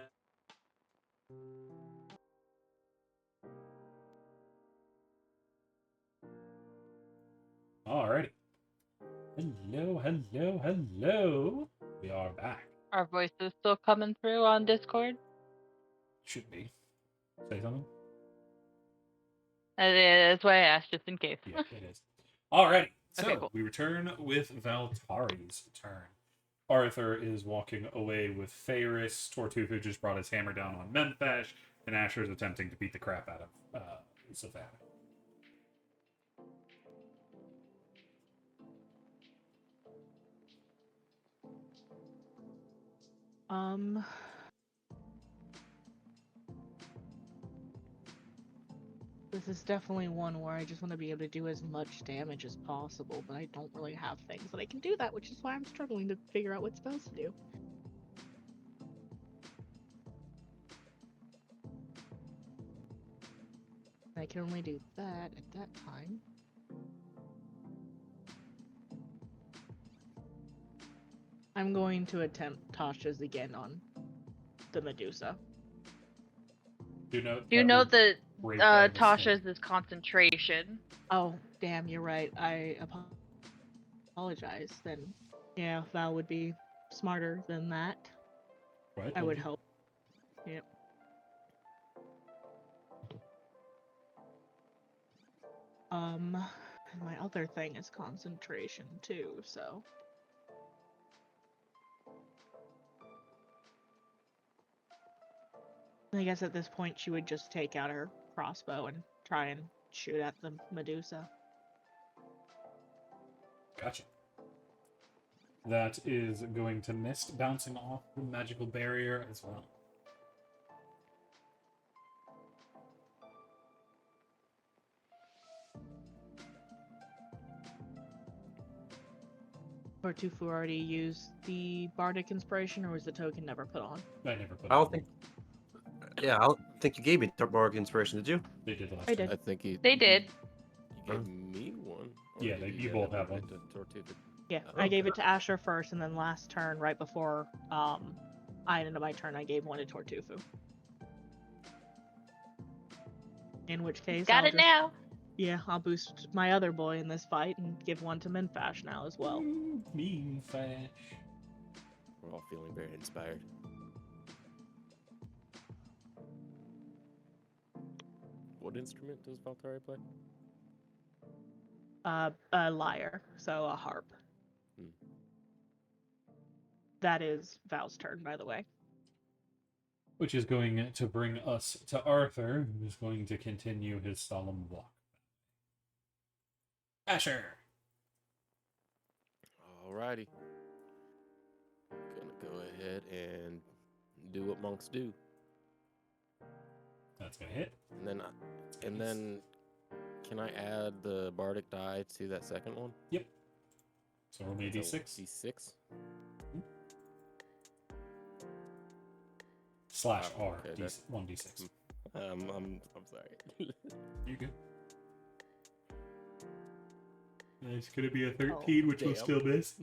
Alrighty. Hello. We are back. Our voices still coming through on Discord? Should be. Say something? That's why I asked, just in case. Yeah, it is. Alrighty. So, Okay, cool. we return with Valtari's turn. Arthur is walking away with Ferris. Tortuthu just brought his hammer down on Memphash, and Asher is attempting to beat the crap out of Savannah. This is definitely one where I just want to be able to do as much damage as possible, but I don't really have things that I can do that, which is why I'm struggling to figure out what spells to do. I can only do that at that time. I'm going to attempt Tasha's again on the Medusa. Do you know that break down the Tasha's snake. is concentration? Oh, damn, you're right. I apologize. Then, yeah, Val would be smarter than that. Right, I would Lindsay? hope. Yep. My other thing is concentration too, so. I guess at this point she would just take out her crossbow and try and shoot at the Medusa. Gotcha. That is going to miss, bouncing off the magical barrier as well. Tortuthu already used the Bardic Inspiration, or was the token never put on? I never put I it don't on. think. Yeah, I don't think you gave me Bardic Inspiration, did you? They did last I time. did. I think They did. You gave me one. Or Yeah, did you guys both ever have give one. it to Tortuthu? Yeah, Oh, I gave okay. it to Asher first, and then last turn, right before I ended my turn, I gave one to Tortuthu. In which case, Got it now. Yeah, I'll boost my other boy in this fight and give one to Minfash now as well. Mean Fash. We're all feeling very inspired. What instrument does Valtari play? A lyre, so a harp. Hmm. That is Val's turn, by the way. Which is going to bring us to Arthur, who is going to continue his solemn walk. Asher! Alrighty. Gonna go ahead and do what monks do. That's going to hit. And then can I add the bardic die to that second one? Yep. So roll me a So d6. D6. Slash R. Okay, D- that's- 1d6. I'm sorry. You good? It's going to be a 13, which will damn. still miss.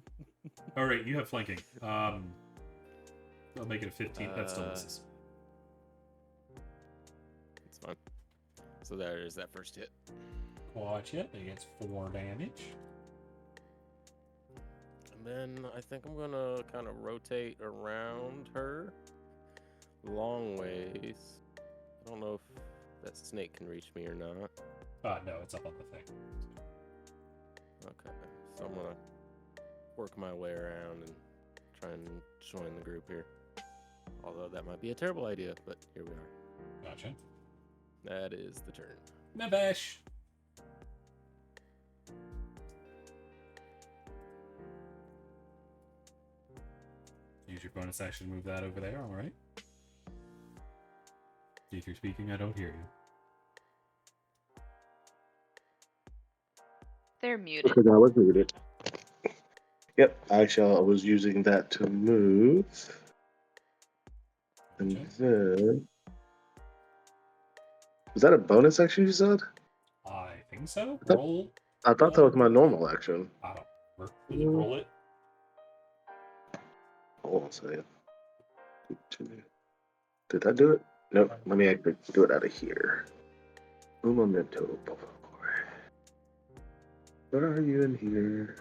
Alright, you have flanking. I'll make it a 15. That still misses. It's fine. So there is that first hit. Watch it. It gets 4 damage. And then I think I'm gonna kind of rotate around her long ways. I don't know if that snake can reach me or not. No, it's up on the thing. Okay, so I'm gonna work my way around and try and join the group here. Although that might be a terrible idea, but here we are. Gotcha. That is the turn. Navesh! Use your bonus action to move that over there, alright? if you're speaking, I don't hear you. They're muted. Because I was muted. Yep, actually, I was using that to move. And Gotcha. then... Was that a bonus action you said? I think so. thought- Roll. I thought that was my normal action. I don't remember. Roll it. Hold on a second. Did that do it? Nope. Let me actually do it out of here. Un momento, por favor. Where are you in here?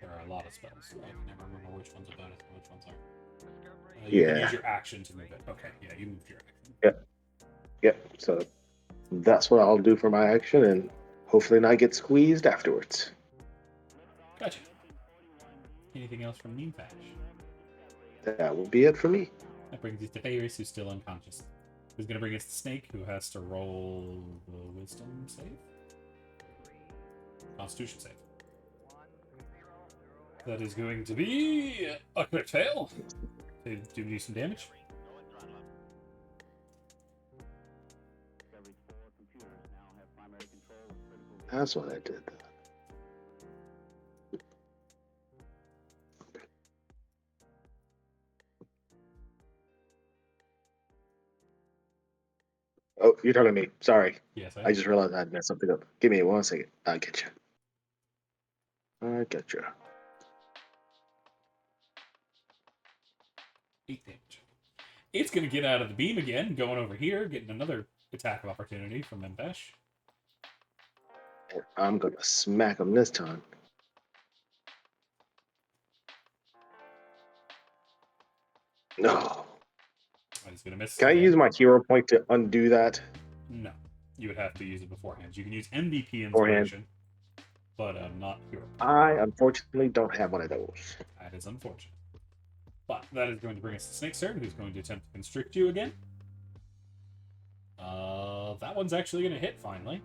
There are a lot of spells. So I can never remember which ones are bonus and which ones aren't. You can use your action to move it. Okay, yeah, you moved your action. Yep. So that's what I'll do for my action, and hopefully not get squeezed afterwards. Gotcha. Anything else from Neemfash? That will be it for me. That brings us to Ferris, who's still unconscious. Who's going to bring us the snake, who has to roll the wisdom save? Constitution save. That is going to be a quick fail. To do you some damage? That's what I did. Oh, you're talking to me. Sorry. Yes, I just realized I had messed something up. Give me 1 second. I'll get you. I get you. 8 damage. It's going to get out of the beam again, going over here, getting another attack of opportunity from Neemfash. I'm going to smack him this time. No. He's going to miss. Can I again. use my hero point to undo that? No. You would have to use it beforehand. You can use MVP Beforehand. inspiration, but not hero. I unfortunately don't have one of those. That is unfortunate. But that is going to bring us to Snake's turn, who's going to attempt to constrict you again. That one's actually going to hit, finally.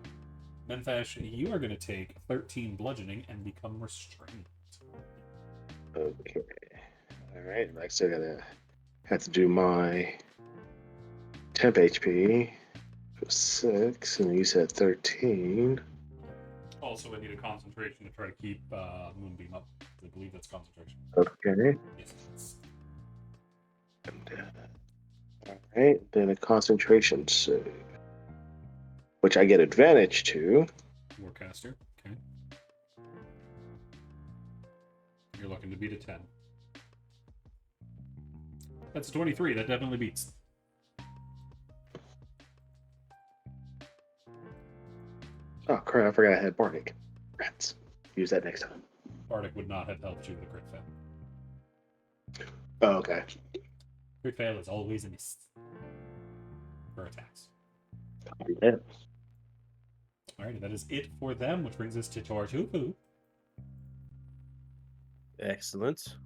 Neemfash, you are going to take 13 bludgeoning and become restrained. Okay. Alright, I still gotta have to do my temp HP. 6, and you said 13. Also, I need a concentration to try to keep Moonbeam up. I believe that's concentration. Okay. Yes. Alright, then a concentration save. Which I get advantage to. Warcaster. Okay. You're looking to beat a 10. That's a 23. That definitely beats. Oh crap, I forgot I had Bardic. Rats. Use that next time. Bardic would not have helped you with a crit fail. Oh, okay. Crit fail is always a miss for attacks. Yeah. Alrighty, that is it for them, which brings us to Tortufu. Excellent.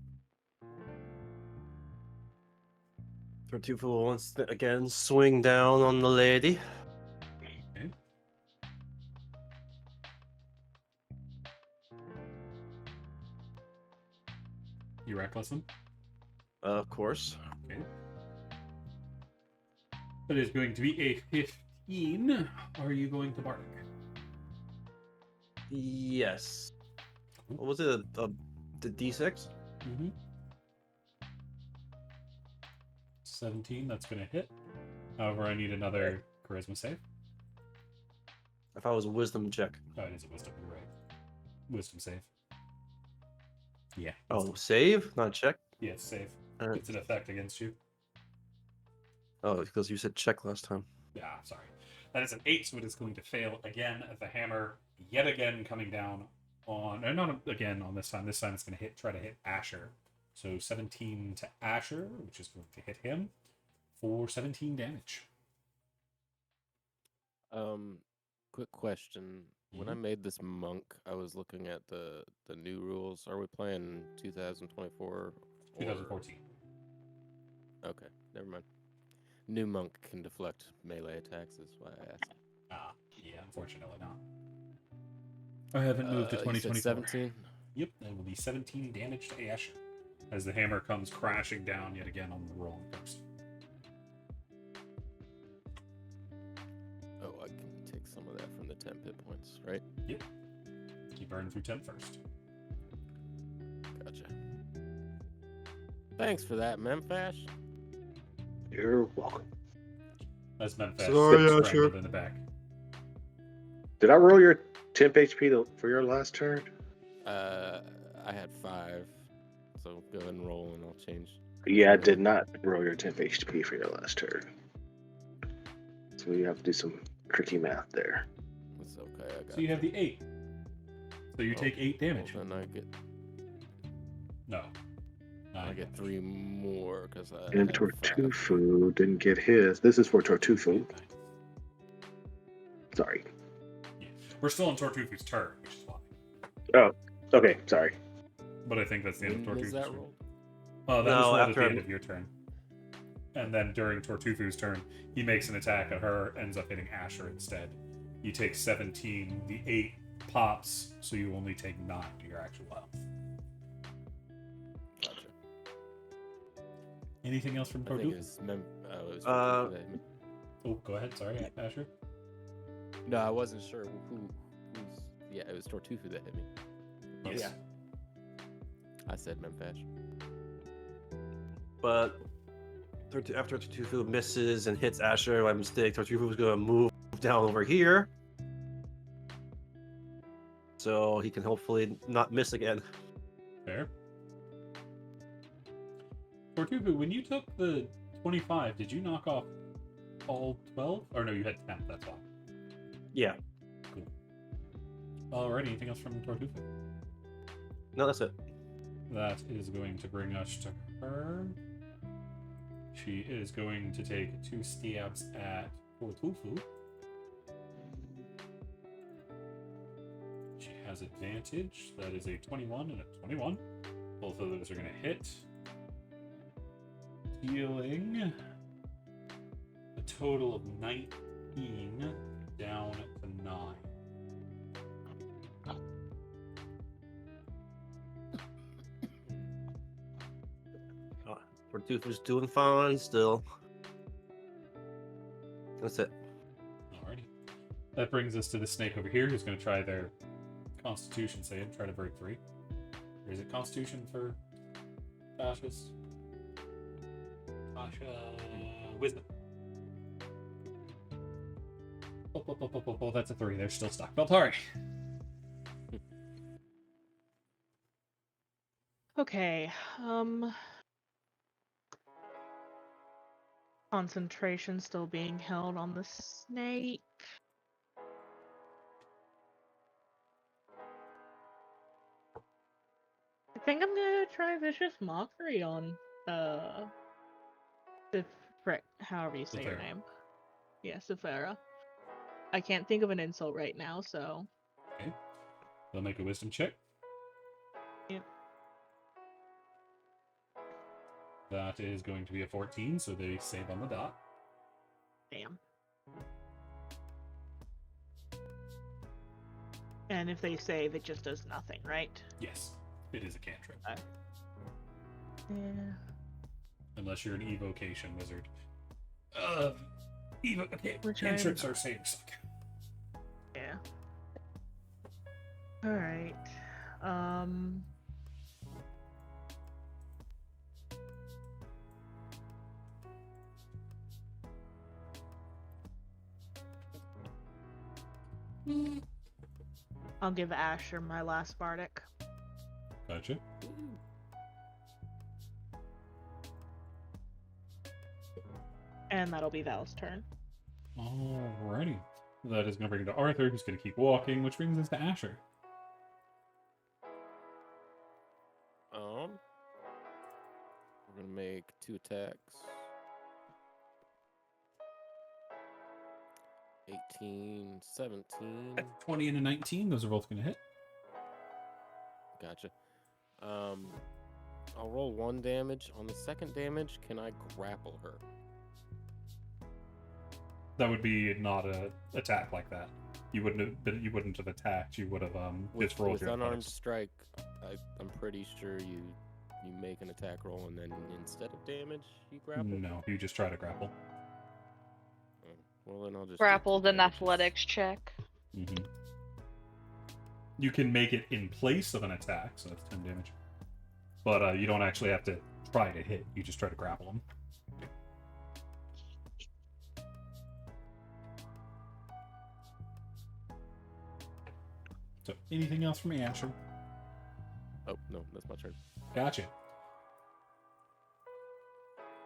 Tartufo will once again swing down on the lady. Okay. You reckless him? Of course. Okay. That is going to be a 15. Are you going to Bardic? Yes. What was it? The D6? Mm-hmm. 17, that's going to hit. However, I need another charisma save. If I was a wisdom check. Oh, it is a wisdom, you're right. Wisdom save. Yeah. Oh, save? Not check? Yeah, it's save. Alright. It's an effect against you. Oh, because you said check last time. Yeah, sorry. That is an 8, so it is going to fail again. The hammer, yet again, coming down on... not again on this time. This time it's going to try to hit Asher. So 17 to Asher, which is going to hit him for 17 damage. Quick question. When I made this monk, I was looking at the new rules. Are we playing 2024? 2014. Okay, never mind. New monk can deflect melee attacks, is why I asked. Yeah, unfortunately not. I haven't moved to You said 2024. 17? Yep, that will be 17 damage to Asher as the hammer comes crashing down yet again on the rolling person. some of that from the 10 hit points, right? Yep. You burn through 10 first. Gotcha. Thanks for that, Memphash. You're welcome. As Memphis Sorry, scrambled Asher. in the back. Did I roll your temp HP for your last turn? I had 5, so go ahead and roll, and I'll change. Yeah, I did not roll your temp HP for your last turn. So you have to do some tricky math there. It's okay. I got So you have the 8. So you take 8 damage. Well, then I get No. I get 3 more because I. And had 5. Tortufu didn't get his. This is for Tortufu. Sorry. Yeah. We're still on Tortufu's turn, which is why. Oh, okay. Sorry. But I think that's the end of When was Tortufu's that turn. roll? Oh, that No, was rolled at after the I'm- end of your turn. And then during Tortufu's turn, he makes an attack at her, ends up hitting Asher instead. You take 17, the 8 pops, so you only take 9 to your actual health. Gotcha. Anything else from I think it Tortufu? was it was Uh, Tortufu that hit me. Oh, go ahead. Sorry, Asher. No, I wasn't sure who's. Yeah, it was Tortufu that hit me. Yes. Yeah. I said Memphash. But after Tortufu misses and hits Asher by mistake, Tortufu was going to move down over here. So he can hopefully not miss again. Fair. Tortufu, when you took the 25, did you knock off all 12? Or no, you had 10, that's why. Yeah. Cool. Alright, anything else from Tortufu? No, that's it. That is going to bring us to her. She is going to take 2 stabs at Tortufu. She has advantage. That is a 21 and a 21. Both of those are going to hit. Dealing a total of 19 down to 9. Tortufu's doing fine still. That's it. Alrighty. That brings us to the snake over here, who's going to try their Constitution save, try to break free. Or is it Constitution for fascist? Wisdom. Oh, that's a 3. They're still stuck. Beltari. Okay. Concentration still being held on the snake. I think I'm gonna try vicious mockery on however you say your Safara. name. Yeah, Safara. I can't think of an insult right now, so Okay. They'll make a wisdom check. Yep. That is going to be a 14, so they save on the dot. damn. And if they save, it just does nothing, right? Yes, it is a cantrip. Yeah. Unless you're an evocation wizard. Which I am Cantrips not. are saving suck. Yeah. Alright. I'll give Asher my last bardic. Gotcha. And that'll be Val's turn. Alrighty. That is going to bring it to Arthur, who's going to keep walking, which brings us to Asher. We're gonna make 2 attacks. 18, 17. 20 and a 19, those are both going to hit. Gotcha. I'll roll 1 damage. On the second damage, can I grapple her? That would be not a attack like that. You wouldn't have been, you wouldn't have attacked. You would have just rolled With your unarmed athletics. strike, I'm pretty sure you make an attack roll and then instead of damage, you grapple. No, you just try to grapple. Well, then I'll just do Grappled 2 an damages. athletics check. Mm-hmm. You can make it in place of an attack, so that's 10 damage. But you don't actually have to try to hit. You just try to grapple him. So, anything else from Asher? Oh, no, that's my turn. Gotcha.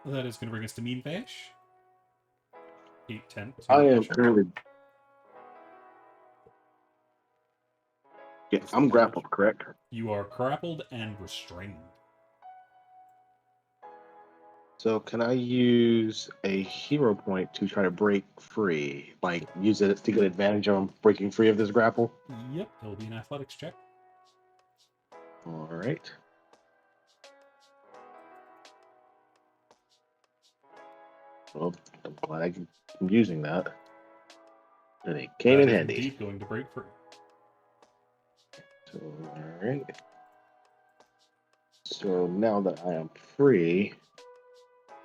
That is going to bring us to Mean Fish. 8, 10. I am Asher. currently. Yeah, I'm grappled, correct? You are grappled and restrained. So can I use a hero point to try to break free? Like use it to get advantage on breaking free of this grapple? Yep, it'll be an athletics check. All right. Well, I'm glad I'm using that. And it came That in is handy. indeed going to break free. So, all right. So now that I am free,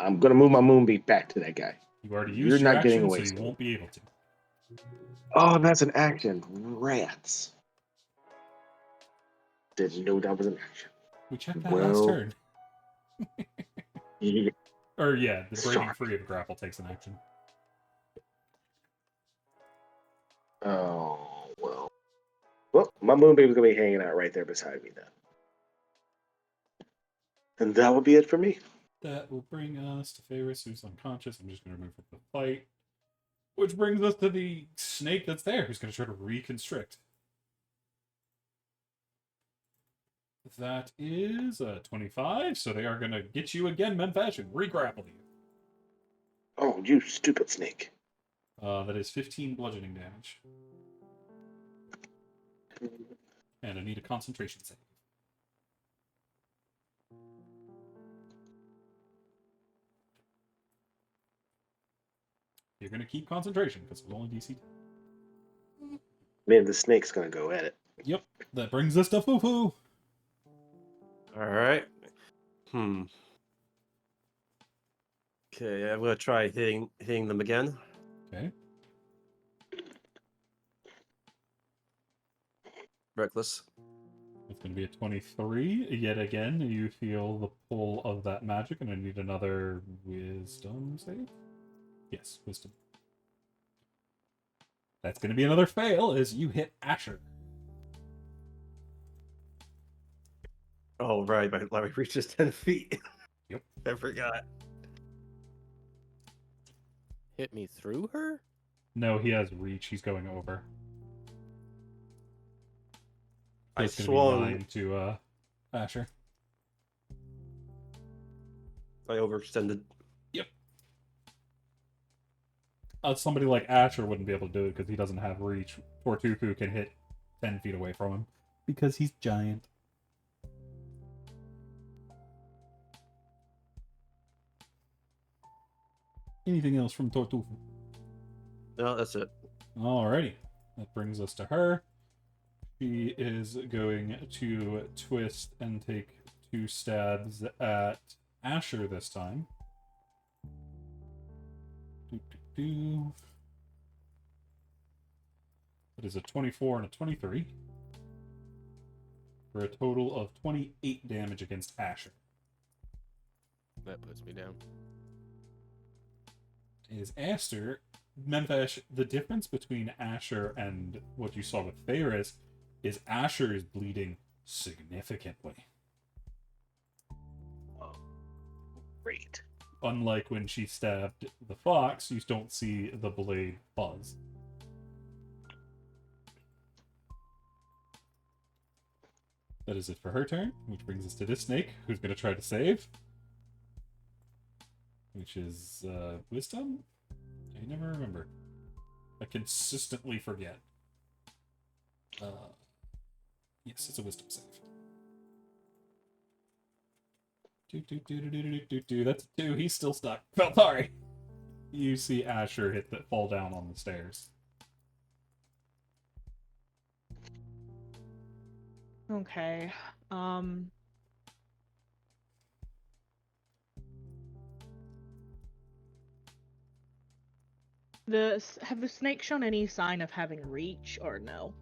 I'm gonna move my moonbeam back to that guy. You already You're used your not getting action, away, so you so- won't be able to. Oh, that's an action. Rats. Didn't know that was an action. We checked that last Well, turn. yeah. Or yeah, the breaking Sorry. free of grapple takes an action. Oh, well. Well, my moonbeam's gonna be hanging out right there beside me then. And that will be it for me. That will bring us to Ferris, who's unconscious. I'm just going to remove from the fight. Which brings us to the snake that's there, who's going to try to reconstrict. That is a 25, so they are going to get you again, Memphis, and re-grapple you. Oh, you stupid snake. That is 15 bludgeoning damage. And I need a concentration save. You're going to keep concentration, because it's only DC. Man, the snake's gonna go at it. Yep, that brings us to Foo-Foo. Alright. Okay, I'm gonna try hitting them again. Okay. Reckless. It's going to be a 23. Yet again, you feel the pull of that magic, and I need another wisdom save? Yes, wisdom. That's going to be another fail as you hit Asher. Oh, right, my library reaches 10 feet. Yep. I forgot. Hit me through her? No, he has reach. He's going over. I That's going to swung. be 9 to Asher. I overextended. Somebody like Asher wouldn't be able to do it because he doesn't have reach. Tortuku can hit 10 feet away from him because he's giant. Anything else from Tortuku? No, that's it. Alrighty. That brings us to her. She is going to twist and take 2 stabs at Asher this time. That is a 24 and a 23. For a total of 28 damage against Asher. That puts me down. Is Aster, Memphis, the difference between Asher and what you saw with Ferris is Asher is bleeding significantly. Oh, great. Unlike when she stabbed the fox, you don't see the blade buzz. That is it for her turn, which brings us to this snake, who's going to try to save. Which is wisdom? I never remember. I consistently forget. Yes, it's a wisdom save. That's a 2. He's still stuck. Felt sorry. You see Asher hit that fall down on the stairs. Okay. Have the snakes shown any sign of having reach or no?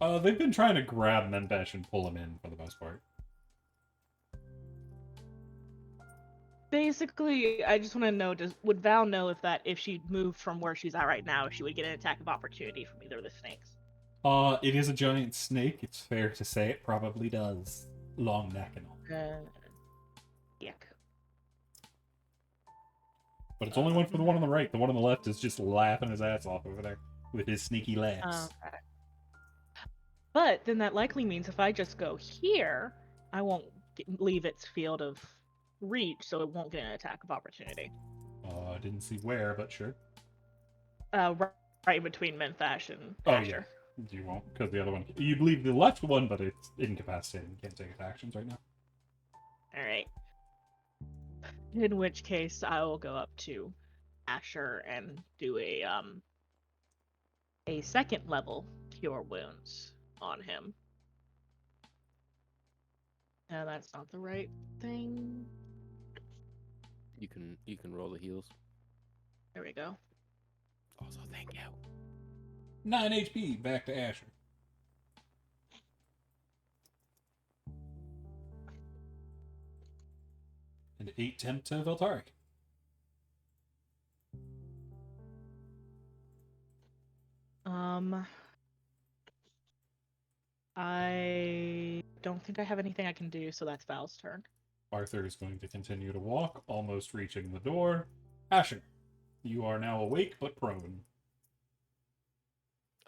They've been trying to grab Menbesh and pull him in for the most part. Basically, I just want to know: would Val know if she moved from where she's at right now, if she would get an attack of opportunity from either of the snakes? It is a giant snake. It's fair to say it probably does. Long neck and all. Yuck. But it's only one for the one on the right. The one on the left is just laughing his ass off over there with his sneaky laughs. Okay. But then that likely means if I just go here, I won't leave its field of reach, so it won't get an attack of opportunity. I didn't see where, but sure. Right between Menthash and Oh, Asher. yeah. You won't, because the other one... You'd leave the left one, but it's incapacitated. You can't take its actions right now. Alright. In which case, I will go up to Asher and do a second level Cure Wounds on him. No, that's not the right thing. You can roll the heals. There we go. Also, thank you. 9 HP, back to Asher. And 8 temp to Veltari. I don't think I have anything I can do, so that's Val's turn. Arthur is going to continue to walk, almost reaching the door. Asher, you are now awake but prone.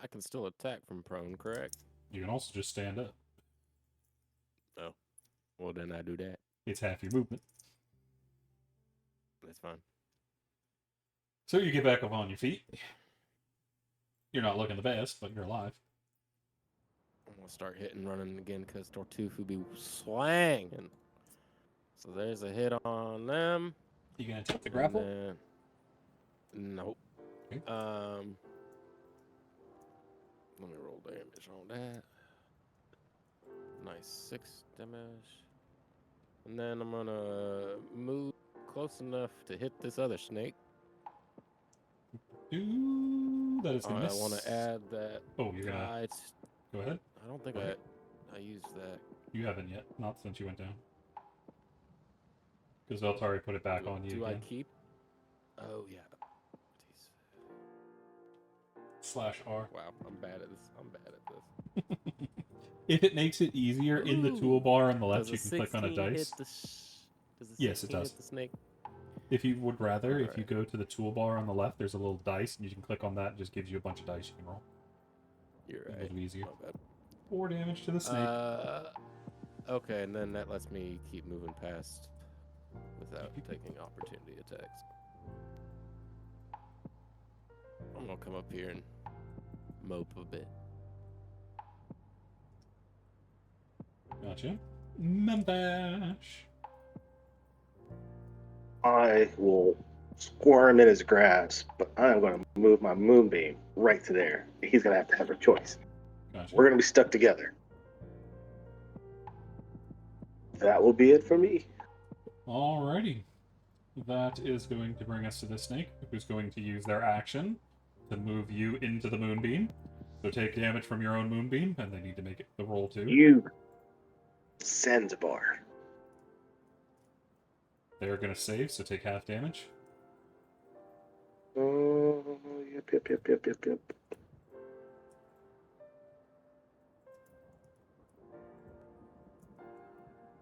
I can still attack from prone, correct? You can also just stand up. Oh. Well, then I do that. It's half your movement. That's fine. So you get back up on your feet. You're not looking the best, but you're alive. I'm going to start hitting running again because Tortufu be swanging. So there's a hit on them. You gonna attempt the grapple? Nope. Okay. Let me roll damage on that. Nice 6 damage. And then I'm gonna move close enough to hit this other snake. Ooh, that is gonna miss. I want to add that. Oh, you're gonna... Go ahead. I don't think I used that. You haven't yet. Not since you went down. Because Veltari put it back on you Do again. I keep? Oh, yeah. Jeez. /R. Wow, I'm bad at this. If it makes it easier, in the toolbar on the left, you Does can click on a dice. Yes, it does. Hit the snake? If you would rather, if you Alright. go to the toolbar on the left, there's a little dice, and you can click on that. It just gives you a bunch of dice you can roll. You're A right. little easier. My bad. 4 damage to the snake. Okay, and then that lets me keep moving past without taking opportunity attacks. I'm gonna come up here and mope a bit. Gotcha. Mendash. I will squirm in his grasp, but I'm going to move my moonbeam right to there. He's going to have a choice. Gotcha. We're going to be stuck together. That will be it for me. Alrighty. That is going to bring us to the snake, who's going to use their action to move you into the moonbeam. So take damage from your own moonbeam, and they need to make it the roll too. You Zanzibar. They're going to save, so take half damage. Oh, yep.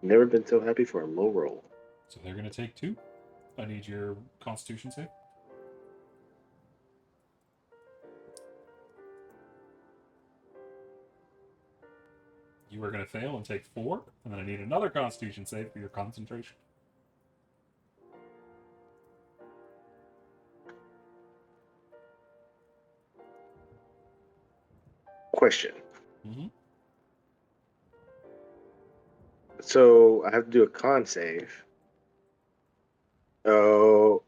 Never been so happy for a low roll. So they're going to take 2. I need your Constitution save. You are going to fail and take 4, and then I need another Constitution save for your concentration. Question. Mm-hmm. So I have to do a con save. Oh,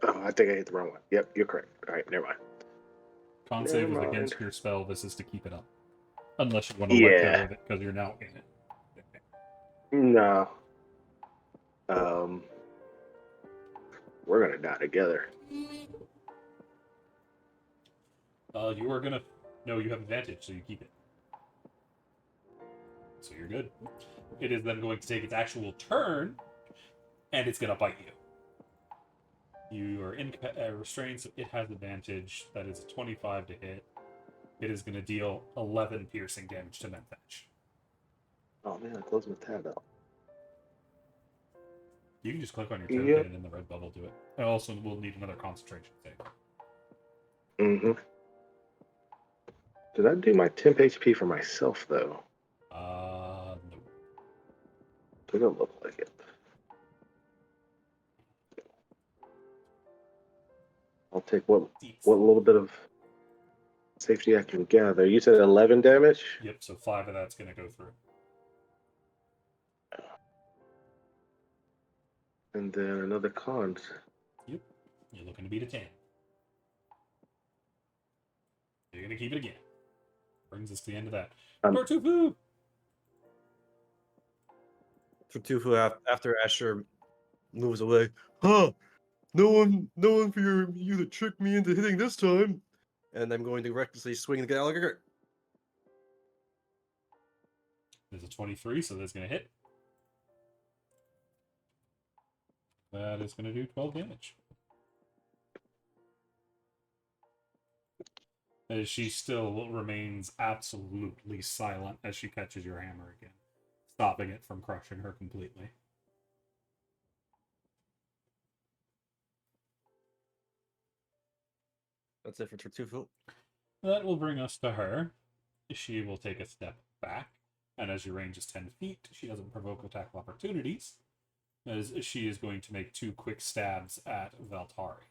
I think I hit the wrong one. Yep, you're correct. All right, never mind. Con Never save is mind. against your spell. This is to keep it up. Unless you want to let go of it, because you're now in it. No. We're gonna die together. You are gonna. No, you have advantage, so you keep it. So you're good. It is then going to take its actual turn, and it's gonna bite you. You are in restrained, so it has advantage. That is a 25 to hit. It is going to deal 11 piercing damage to Menthach. Oh man, I closed my tab out. You can just click on your Yep. token and in the red bubble do it. And also, we'll need another concentration save. Mm-hmm. Did I do my temp HP for myself though? No. Doesn't look like it. I'll take what little bit of safety I can gather. You said 11 damage? Yep, so 5 of that's going to go through. And then another con. Yep. You're looking to beat a 10. You're going to keep it again. Brings us to the end of that. Tartufu! Tartufu, after Asher moves away. Huh! No one for you to trick me into hitting this time. And I'm going to recklessly swing the Gallagher. There's a 23, so that's going to hit. That is going to do 12 damage. As she still remains absolutely silent as she catches your hammer again, stopping it from crushing her completely. That's it for Tartufu. That will bring us to her. She will take a step back, and as your range is 10 feet, she doesn't provoke attack opportunities, as she is going to make 2 quick stabs at Valtari.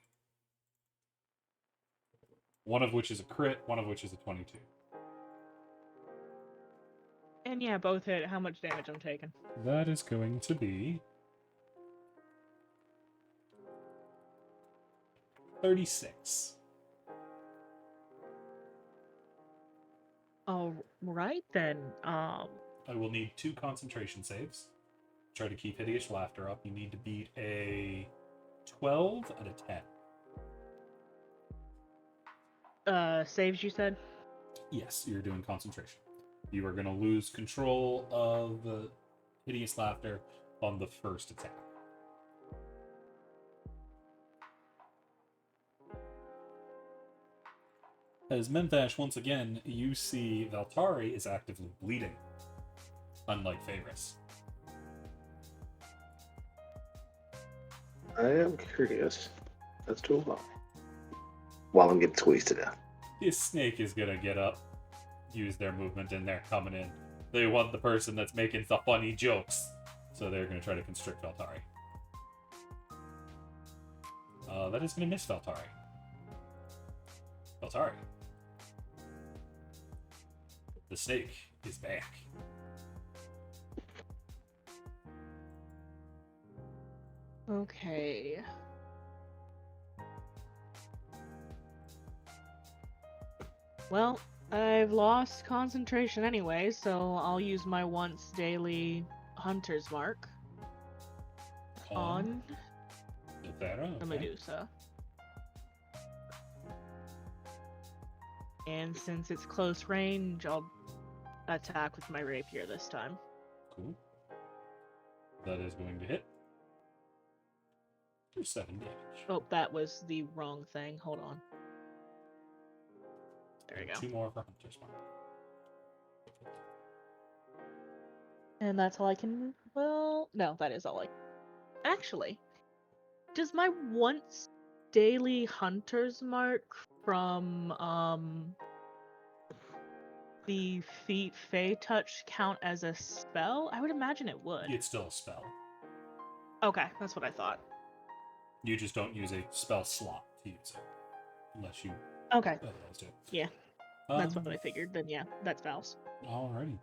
One of which is a crit, one of which is a 22. And yeah, both hit. How much damage I'm taking? That is going to be 36. All right then. I will need 2 concentration saves. Try to keep hideous laughter up. You need to beat a 12 and a 10. Saves you said? Yes, you're doing concentration. You are going to lose control of hideous laughter on the first attack. As Menthash, once again, you see Valtari is actively bleeding, unlike Favris. I am curious as to why. While I'm getting squeezed to death. This snake is going to get up, use their movement, and they're coming in. They want the person that's making the funny jokes, so they're going to try to constrict Valtari. That is going to miss Valtari. Valtari. The snake is back. Okay. Well, I've lost concentration anyway, so I'll use my once daily hunter's mark on the Medusa. And since it's close range, I'll attack with my rapier this time. Cool. That is going to hit. For 7 damage. Oh, that was the wrong thing. Hold on. There we go. 2 more for Hunter's Mark. And that's all I can... Well, no, that is all I... Actually, does my once daily hunter's mark from, the Feet Fey Touch count as a spell? I would imagine it would. It's still a spell. Okay, that's what I thought. You just don't use a spell slot to use it. Unless you... Okay. otherwise do. Yeah. That's what I figured. Then yeah, that's Val's. Alrighty.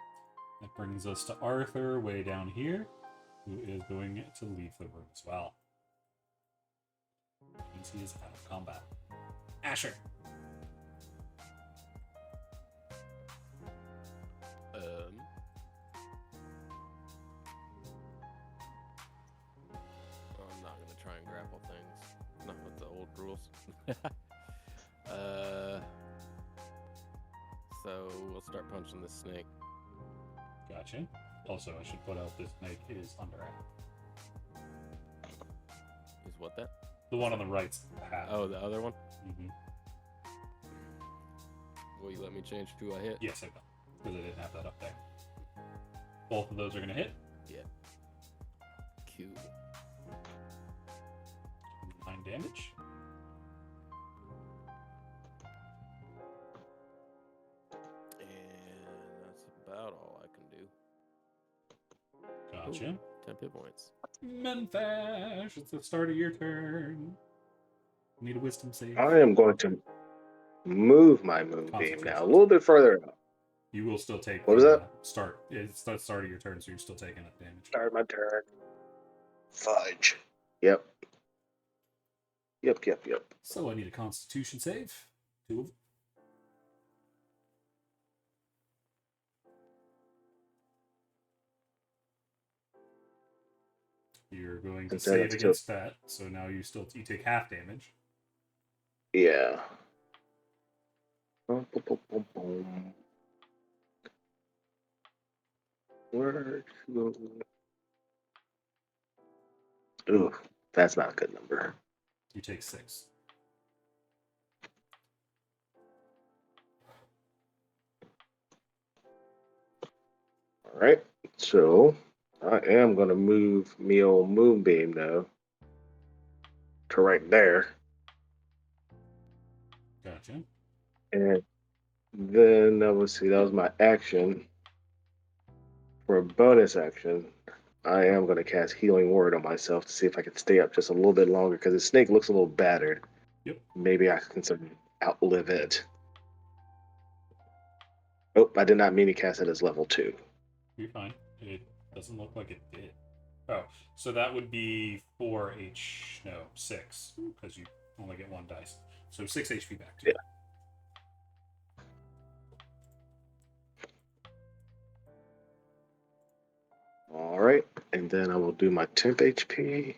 That brings us to Arthur way down here, who is going to leave the room as well. Means he is out of combat. Asher. I'm not gonna try and grapple things. Not with the old rules. start punching this snake. Gotcha. Also, I should put out this snake is under half. Is what that? The one on the right's half. Oh, the other one? Mm-hmm. Will you let me change who I hit? Yes, I will. Because I didn't have that up there. Both of those are going to hit. Yeah. Cool. 9 damage. And that's about all I can do. Gotcha. Ooh, 10 hit points. Menthash, it's the start of your turn. Need a wisdom save. I am going to move my moonbeam Concentration. now a little bit further up. You will still take What was that? Start. It's the start of your turn, so you're still taking that damage. Start my turn. Fudge. Yep. Yep. So I need a Constitution save. 2 of them. You're going to And then save it's against that, so now you take half damage. Yeah. Boom, boom, boom, boom, boom. Where to go? Ooh, that's not a good number. You take 6. All right. So I am going to move me old moonbeam now to right there. Gotcha. And then let's see, that was my action. For a bonus action, I am going to cast Healing Word on myself to see if I can stay up just a little bit longer because the snake looks a little battered. Yep. Maybe I can sort of outlive it. Oh, I did not mean to cast it as level 2. You're fine. It doesn't look like it did. Oh, so that would be 6, because you only get 1 dice. So 6 HP back. Yeah. All right, and then I will do my temp HP.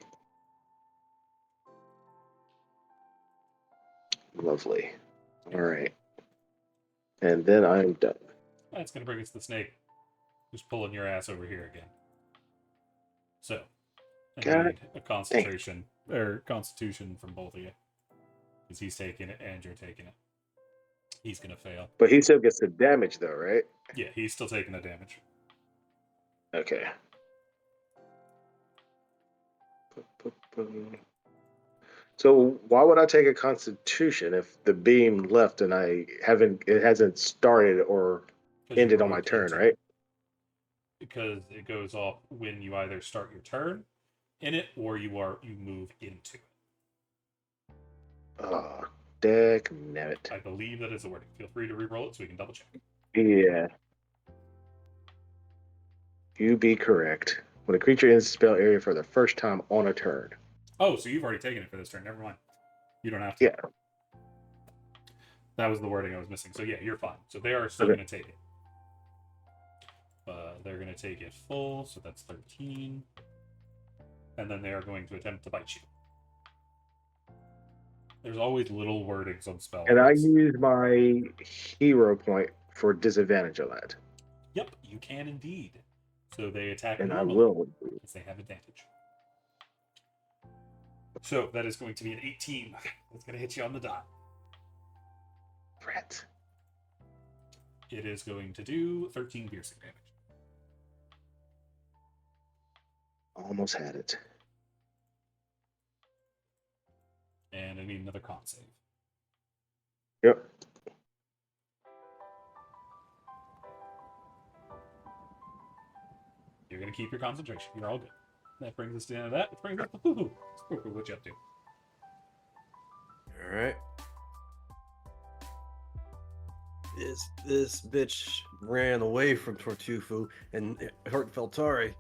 Lovely. All right. And then I'm done. That's going to bring us the snake, who's pulling your ass over here again. So, I need a Constitution from both of you. Because he's taking it and you're taking it. He's going to fail. But he still gets the damage, though, right? Yeah, he's still taking the damage. Okay. So why would I take a Constitution if the beam left and it hasn't started or 'Cause you ended on my moved turn, into right? it. Because it goes off when you either start your turn in it or you move into it. Oh, dagnabbit. I believe that is the wording. Feel free to re-roll it so we can double check. Yeah. You be correct. When a creature enters the spell area for the first time on a turn. Oh, so you've already taken it for this turn. Never mind. You don't have to. Yeah. That was the wording I was missing. So yeah, you're fine. So they are still Okay. going to take it. They're going to take it full, so that's 13. And then they are going to attempt to bite you. There's always little wordings on spells. And I use my hero point for disadvantage on that. Yep, you can indeed. So they attack And I normally will. because they have advantage. So that is going to be an 18. That's going to hit you on the dot. Brett. It is going to do 13 piercing damage. Almost had it. And I need another con save. Yep. You're going to keep your concentration. You're all good. That brings us to the end of that. It brings us to Poo-Poo. Poo-Poo, what you up to? All right. This bitch ran away from Tortufu and hurt Feltari.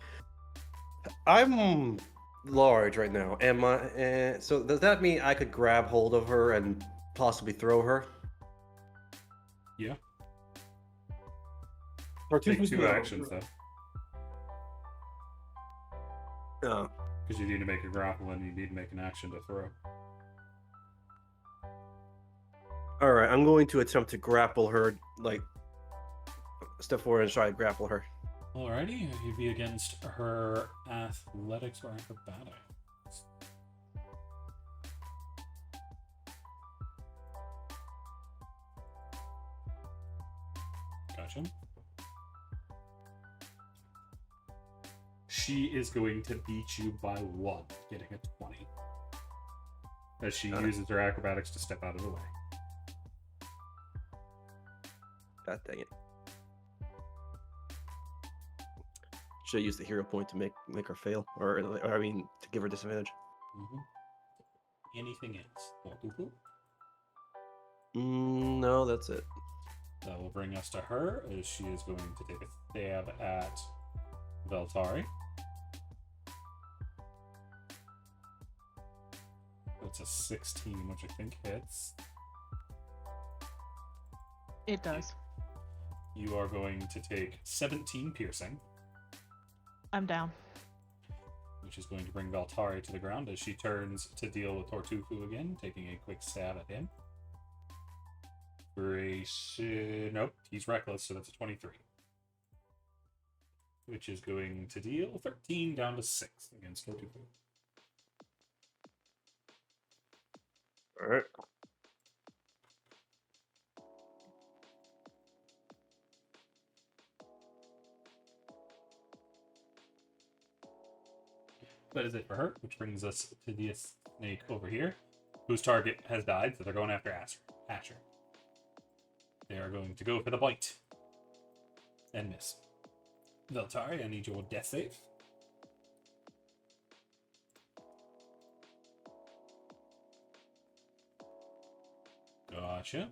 I'm large right now. Am I? So does that mean I could grab hold of her and possibly throw her? Yeah. Tortufu's Take 2 gonna- actions, though. Oh. Because you need to make a grapple and you need to make an action to throw. All right, I'm going to attempt to grapple her, like step forward and try to grapple her. Alrighty, you'd be against her athletics or acrobatics. Gotcha. She is going to beat you by 1, getting a 20. As she uses her acrobatics to step out of the way. God dang it. Should have used the hero point to make her fail. Or I mean, to give her disadvantage. Anything else? No, that's it. That will bring us to her, as she is going to take a stab at Veltari. That's a 16, which I think hits. It does. You are going to take 17 piercing, I'm down. which is going to bring Veltari to the ground as she turns to deal with Tortufu again, taking a quick stab at him. Nope, he's reckless, so that's a 23. Which is going to deal 13 down to 6 against Tortufu. Alright. That is it for her, which brings us to this snake over here, whose target has died, so they're going after Asher. They are going to go for the bite. And miss. Veltari, I need your death save. Gotcha.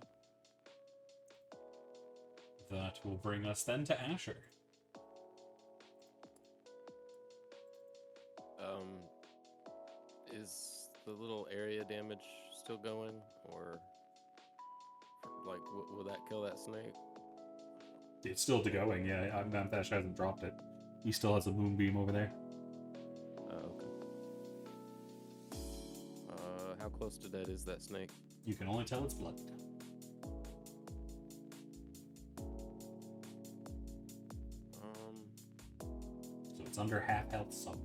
That will bring us then to Asher. Is the little area damage still going, or like will that kill that snake? It's still going, yeah. Manfash hasn't dropped it. He still has a moonbeam over there. Oh, okay. How close to dead is that snake? You can only tell it's blood. So it's under half health somewhere.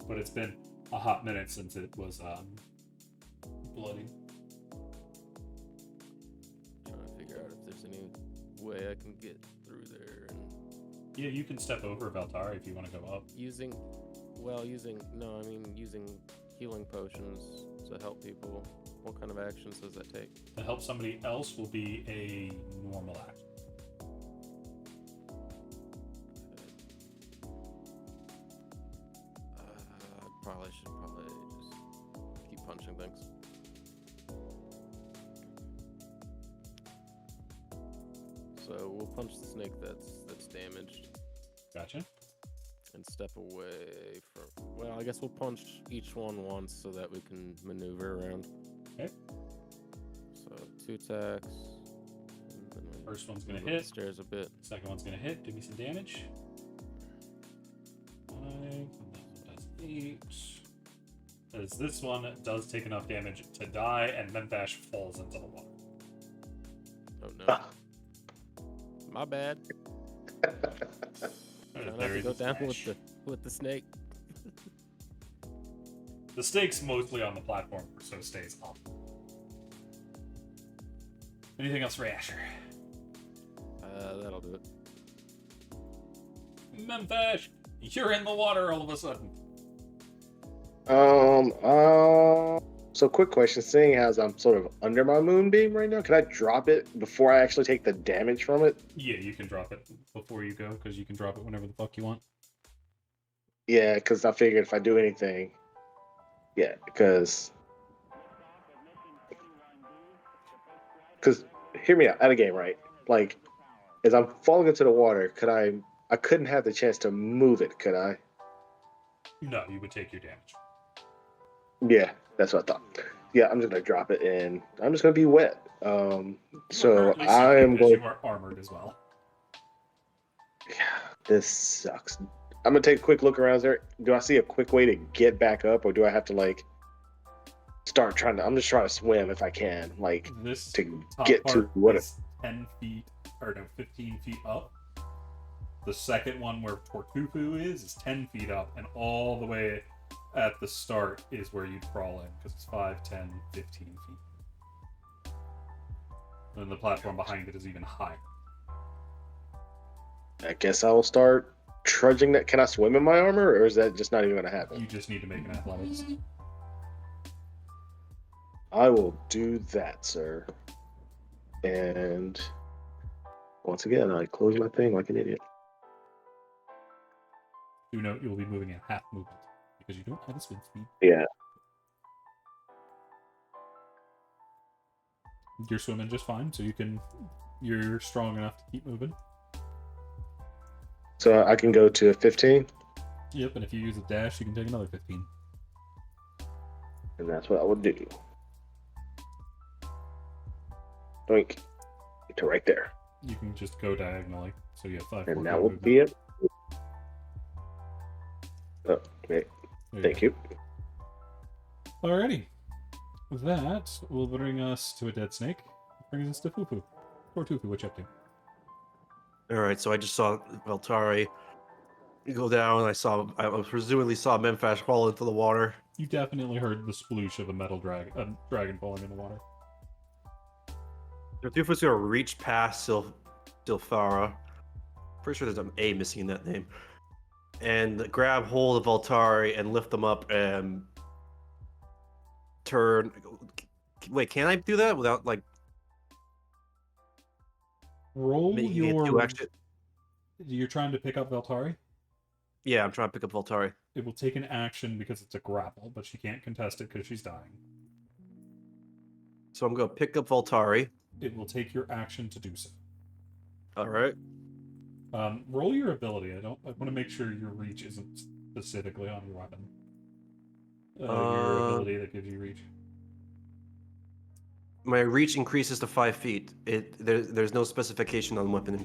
But it's been a hot minute since it was bloody. Trying to figure out if there's any way I can get through there and Yeah, you can step over Veltari if you want to go up. using healing potions to help people. What kind of actions does that take? To help somebody else will be a normal action. I should probably just keep punching things. So we'll punch the snake that's damaged Gotcha. and step away from. Well, I guess we'll punch each one once so that we can maneuver around. Okay. So 2 attacks. And then we First one's going to move up hit. the stairs a bit. Second one's going to hit. Give me some damage. 5, and that's 8. As this one does take enough damage to die, and Memphash falls into the water. Oh no. My bad. There I'll have to is go a down smash. with the snake. The snake's mostly on the platform, so it stays up. Anything else for Asher? That'll do it. Memphash, you're in the water all of a sudden. So quick question, seeing as I'm sort of under my moonbeam right now, can I drop it before I actually take the damage from it? Yeah, you can drop it before you go, because you can drop it whenever the fuck you want. Yeah, because I figured if I do anything, yeah, because hear me out, at a game, right? Like, as I'm falling into the water, I couldn't have the chance to move it, could I? No, you would take your damage. Yeah, that's what I thought. Yeah, I'm just gonna drop it and I'm just gonna be wet. So Currently I sinking am because going. you are armored as well. Yeah, this sucks. I'm gonna take a quick look around there. Do I see a quick way to get back up, or do I have to like start trying to? I'm just trying to swim if I can, like This to top get part to what? is 10 feet or no, 15 feet up. The second one where Tortufu is 10 feet up, and all the way at the start is where you'd crawl in, because it's 5, 10, 15 feet. And the platform behind it is even higher. I guess I will start trudging that. Can I swim in my armor, or is that just not even going to happen? You just need to make an athletics. I will do that, sir. And once again, I close my thing like an idiot. Do note you'll be moving at half movement, because you don't have a swim speed. Yeah. You're swimming just fine, so you're strong enough to keep moving. So I can go to 15? Yep, and if you use a dash, you can take another 15. And that's what I would do. Doink. To right there. You can just go diagonally, so you have 5. And that would be it. Oh, okay. Thank you. Alrighty. That will bring us to a dead snake. Brings us to Fufu. Or Tufu, what you up to? All right, so I just saw Veltari go down. I presumably saw Memfash fall into the water. You definitely heard the sploosh of a dragon falling in the water. Tartufo's gonna reach past Silfara. Pretty sure there's an A missing in that name. And grab hold of Veltari and lift them up and turn. Wait, can I do that without like Roll making your. it do action? You're trying to pick up Veltari? Yeah, I'm trying to pick up Veltari. It will take an action because it's a grapple, but she can't contest it because she's dying. So I'm gonna pick up Veltari. It will take your action to do so. All right. Roll your ability. I want to make sure your reach isn't specifically on your weapon. Your ability that gives you reach. My reach increases to 5 feet. There's no specification on weapon.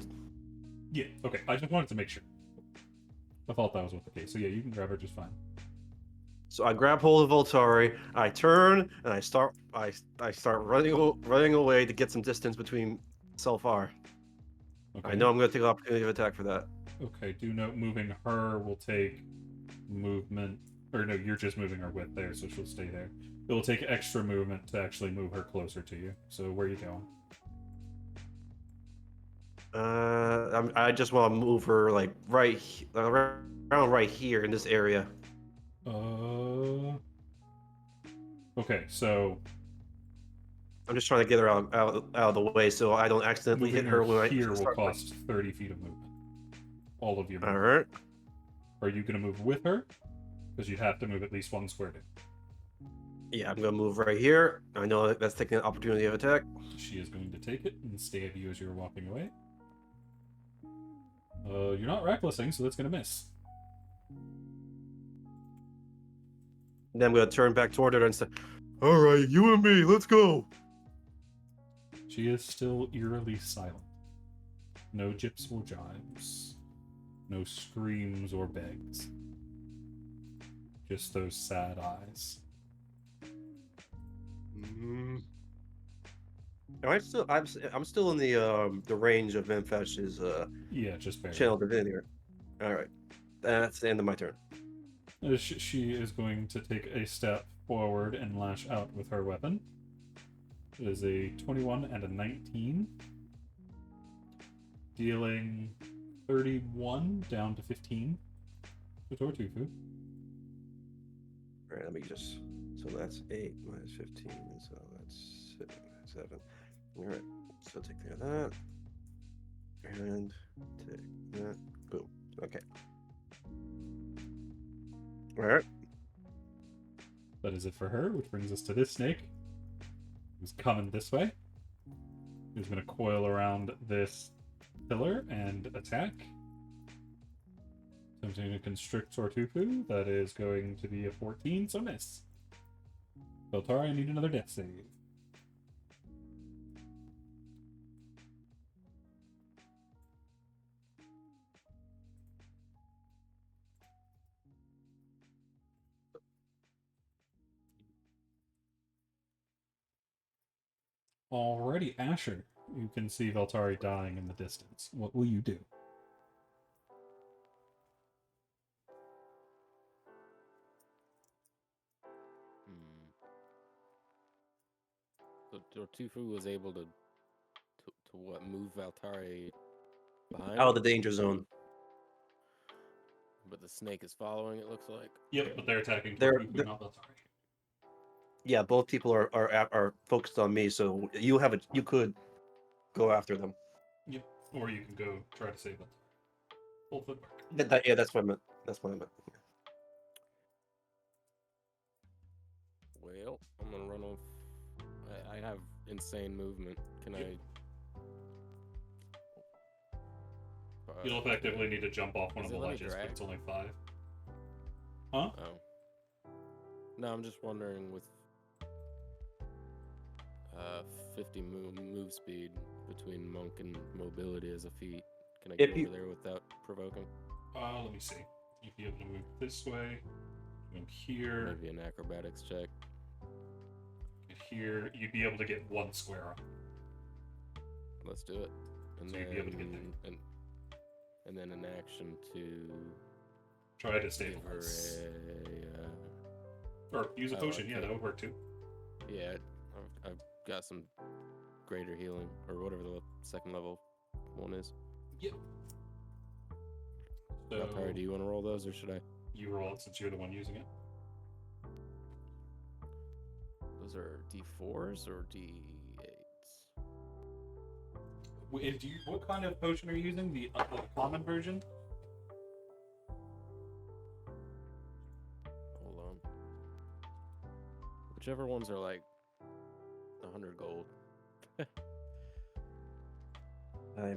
Yeah, okay. I just wanted to make sure. I thought that was what the case. So yeah, you can grab her just fine. So I grab hold of Voltari, I turn, and I start running away to get some distance between Selfar. Okay. I know I'm going to take an opportunity of attack for that. Okay, do note moving her will take movement, or no, you're just moving her with there, so she'll stay there. It will take extra movement to actually move her closer to you. So where are you going? I just want to move her like around right here in this area. Okay, so I'm just trying to get her out of the way so I don't accidentally hit her when here I will cost 30 feet of movement. All of your movement. All right. Are you going to move with her? Because you'd have to move at least one square to. Yeah, I'm going to move right here. I know that's taking an opportunity of attack. She is going to take it and stab you as you're walking away. You're not recklessing, so that's going to miss. Then I'm going to turn back toward her and say, All right, you and me, let's go. She is still eerily silent. No jips or jibes. No screams or begs. Just those sad eyes. I'm still in the range of Memfash's Yeah, just barely. channel divinity. All right, that's the end of my turn. She is going to take a step forward and lash out with her weapon. It is a 21 and a 19. Dealing 31 down to 15 to Tortufu. All right, let me just. So that's 8 minus 15, so that's 7. All right, so take care of that. And take that. Boom. Okay. All right. That is it for her, which brings us to this snake. Who's coming this way. Who's going to coil around this pillar and attack. Attempting to constrict Tortufu. That is going to be a 14, so miss. Beltari, I need another death save. Alrighty, Asher. You can see Veltari dying in the distance. What will you do? So Tufu was able to what, move Valtari behind? Out of the danger zone. But the snake is following, it looks like. Yep, but they're attacking They're- Tortuku, they're- not Veltari. Yeah, both people are focused on me, so you could go after them. Yep, or you can go try to save Veltari. Both would work. Yeah, that's what I meant. That's what I meant. Well, I'm gonna run off. I have insane movement. Can Yep. You'll I? effectively need to jump off one Does of the it let me ledges, but drag? it's only 5. Huh? Oh. No, I'm just wondering with 50 move speed between monk and mobility as a feat, can I If get you- over there without provoking? Let me see. You'd be able to move this way, move here, Maybe an acrobatics check. get here. You'd be able to get 1 square up. Let's do it. And So you'd be able to get there. And then an action to Try to give her stabilize. a. Or use a Oh, potion, yeah, okay. that would work too. Yeah, I've got some greater healing, or whatever the second level one is. Yep. So, Valtari, do you want to roll those, or should I? you roll it since you're the one using it. Those are D4s or D8s? What kind of potion are you using? The common version? Hold on. Whichever ones are like 100 gold. I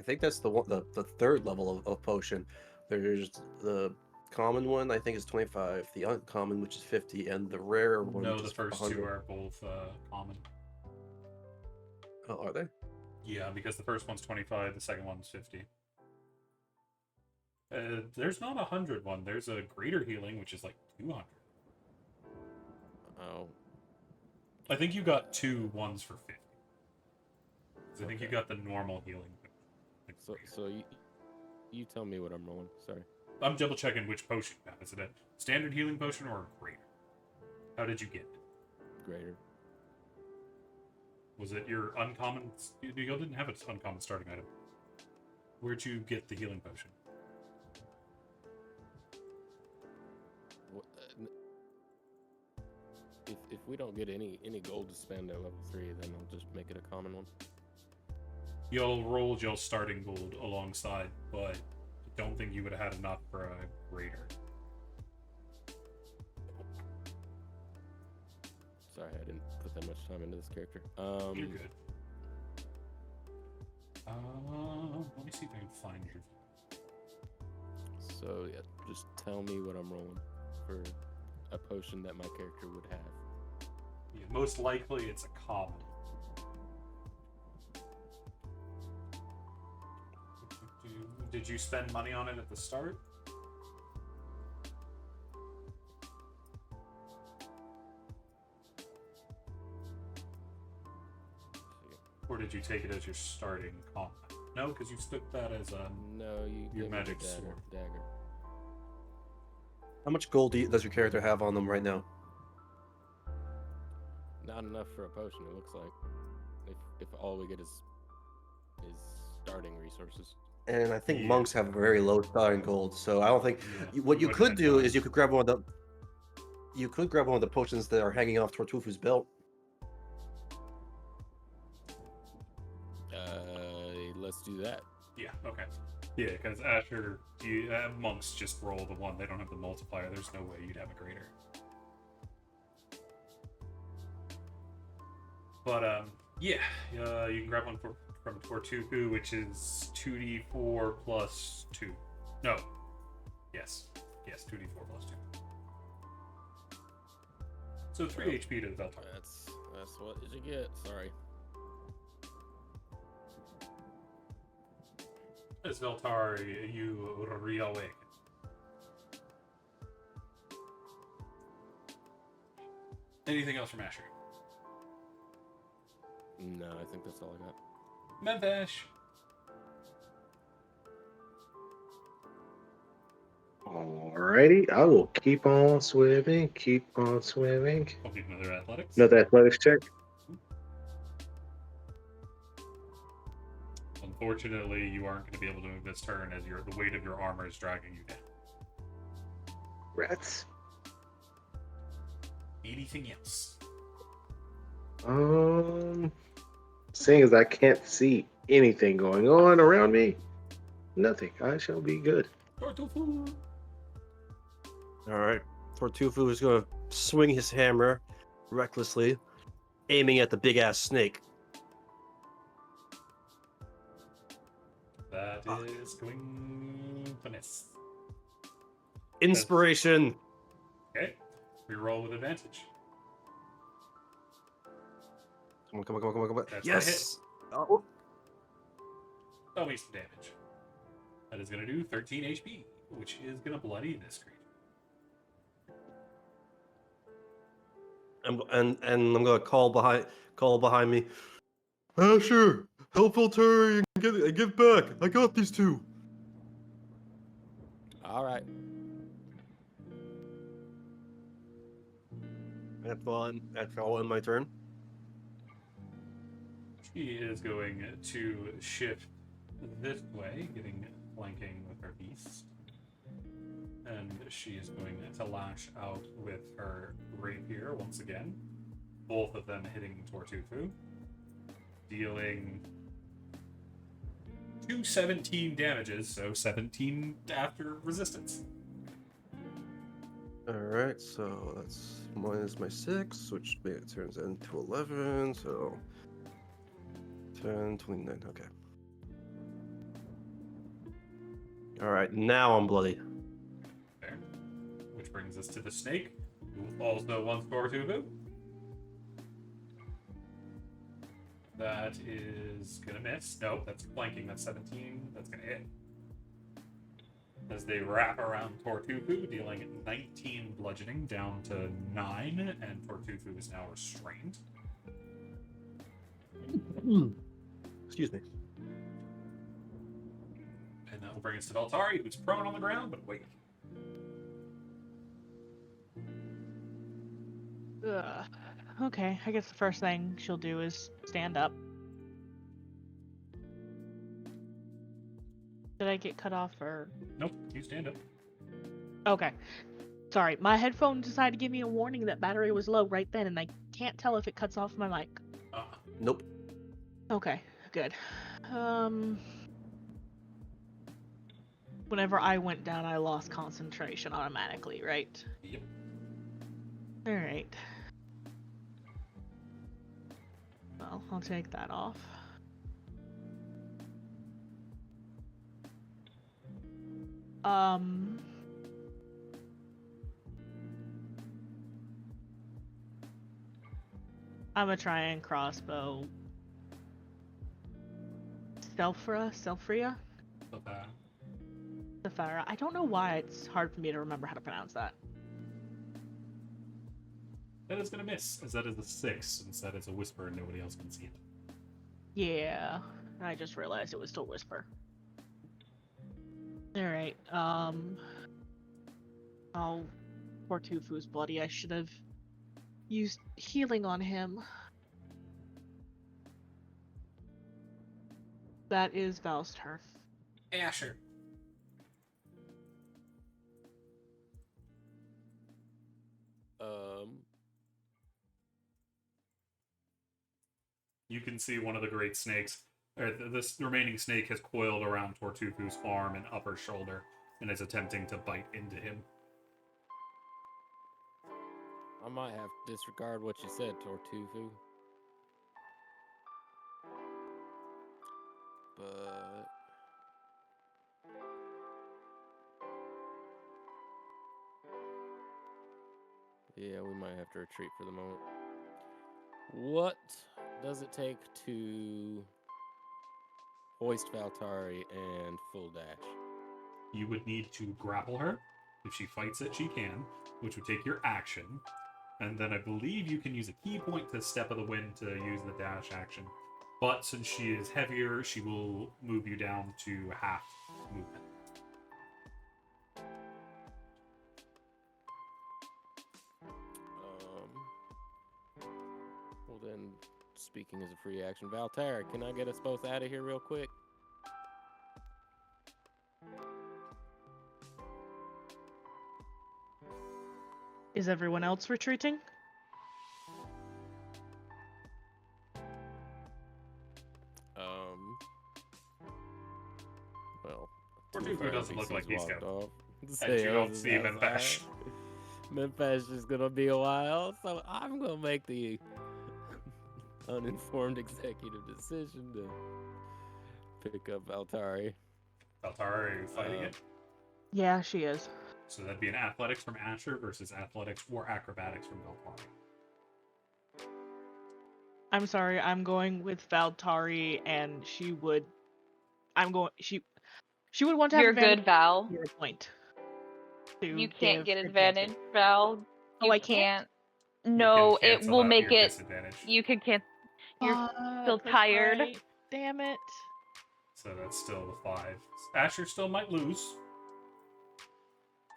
think that's the one, the third level of potion. There's the common one, I think is 25, the uncommon, which is 50, and the rare one. No, which the is first 100. two are both common. Oh, are they? Yeah, because the first one's 25, the second one's 50. There's not 100 one. There's a greater healing, which is like 200. Oh, I think you got 2 ones for 50. 'Cause I think you Okay. got the normal healing. Like, so you tell me what I'm rolling. Sorry. I'm double checking which potion you have. Is it a standard healing potion or a greater? How did you get it? Greater. Was it your uncommon? You didn't have an uncommon starting item. Where'd you get the healing potion? What, if we don't get any gold to spend at level 3, then I'll just make it a common one. You'll roll your starting gold alongside, but I don't think you would have had enough for a greater. Sorry, I didn't put that much time into this character. You're good. Let me see if I can find your. So yeah, just tell me what I'm rolling for a potion that my character would have. Yeah, most likely it's a common. Did you spend money on it at the start? Or did you take it as your starting combat? No, because you took that as a. No, you Your gave me the magic sword. dagger. How much gold does your character have on them right now? Not enough for a potion, it looks like. If all we get is starting resources. And I think Yeah. monks have a very low starting gold, so I don't think Yeah, what you wouldn't could have do done. is you could grab one of the potions that are hanging off Tortufu's belt. Let's do that. Yeah, okay. Yeah, because Asher, monks just roll the one. They don't have the multiplier. There's no way you'd have a greater. But, yeah, you can grab one from Tortuku, which is 2d4 plus 2. No. Yes. Yes, 2d4 plus 2. So 3 Well, HP to the Veltar. That's what you get. Sorry. As Veltar, you reawaken. Anything else from Asher? No, I think that's all I got. Memfish. Alrighty, I will keep on swimming. Keep on swimming. I'll give another athletics. Another athletics check. Unfortunately, you aren't going to be able to move this turn as the weight of your armor is dragging you down. Rats. Anything else? Seeing as I can't see anything going on around me, nothing. I shall be good. Tortufu. All right. Tortufu is going to swing his hammer recklessly, aiming at the big ass snake. That is going to miss. Inspiration. Okay. Reroll with advantage. Come on. That's Yes. Oh. Tell me some damage. That is going to do 13 HP, which is going to bloody this creature. And I'm going to call behind me. Asher, help Volturi and give back. I got these two. All right. That's all in my turn. She is going to shift this way, flanking with her beast. And she is going to lash out with her rapier once again. Both of them hitting Tortufu. Dealing 217 damages, so 17 after resistance. All right, so that's minus my 6, which turns into 11, so 10, 29, okay. All right, now I'm bloody. There. Which brings us to the snake, who also wants Tortufu. That is gonna miss. No, that's flanking. That's 17. That's gonna hit. As they wrap around Tortufu, dealing 19 bludgeoning down to 9, and Tortufu is now restrained. Excuse me. And that will bring us to Valtari, who's prone on the ground, but awake. Okay, I guess the first thing she'll do is stand up. Did I get cut off or? Nope, you stand up. Okay. Sorry, my headphone decided to give me a warning that battery was low right then, and I can't tell if it cuts off my mic. Nope. Okay, good. Whenever I went down, I lost concentration automatically, right? Yep. Alright. Well, I'll take that off. I'm gonna try and crossbow Selfria? Sapphira. I don't know why it's hard for me to remember how to pronounce that. That is going to miss, as that is a 6, since that is a whisper and nobody else can see it. Yeah, I just realized it was still whisper. Alright, oh, poor Tufu's bloody. I should have used healing on him. That is Val's turn. Asher. You can see one of the great snakes, or this remaining snake has coiled around Tortufu's arm and upper shoulder and is attempting to bite into him. I might have to disregard what you said, Tortufu. But yeah, we might have to retreat for the moment. What does it take to hoist Valtari and full dash? You would need to grapple her. If she fights it, she can, which would take your action. And then I believe you can use a key point to Step of the Wind to use the dash action. But since she is heavier, she will move you down to half movement. Well then, speaking as a free action, Valterra, can I get us both out of here real quick? Is everyone else retreating? Well, Tortugo doesn't look like he's walked going. off. And you don't see Mempesh. Mempesh is gonna be a while, so I'm gonna make the uninformed executive decision to pick up Valtari. Valtari, are you fighting it? Yeah, she is. So that'd be an athletics from Asher versus athletics or acrobatics from Valtari. I'm sorry, I'm going with Valtari, and she would want to have You're advantage good, Val. to your point. You to can't give get advantage, Val. Oh, You I can't? No, you can it cancel will out make your it. disadvantage. You can cancel. You're still That's tired. right. Damn it. So that's still the 5. Asher still might lose.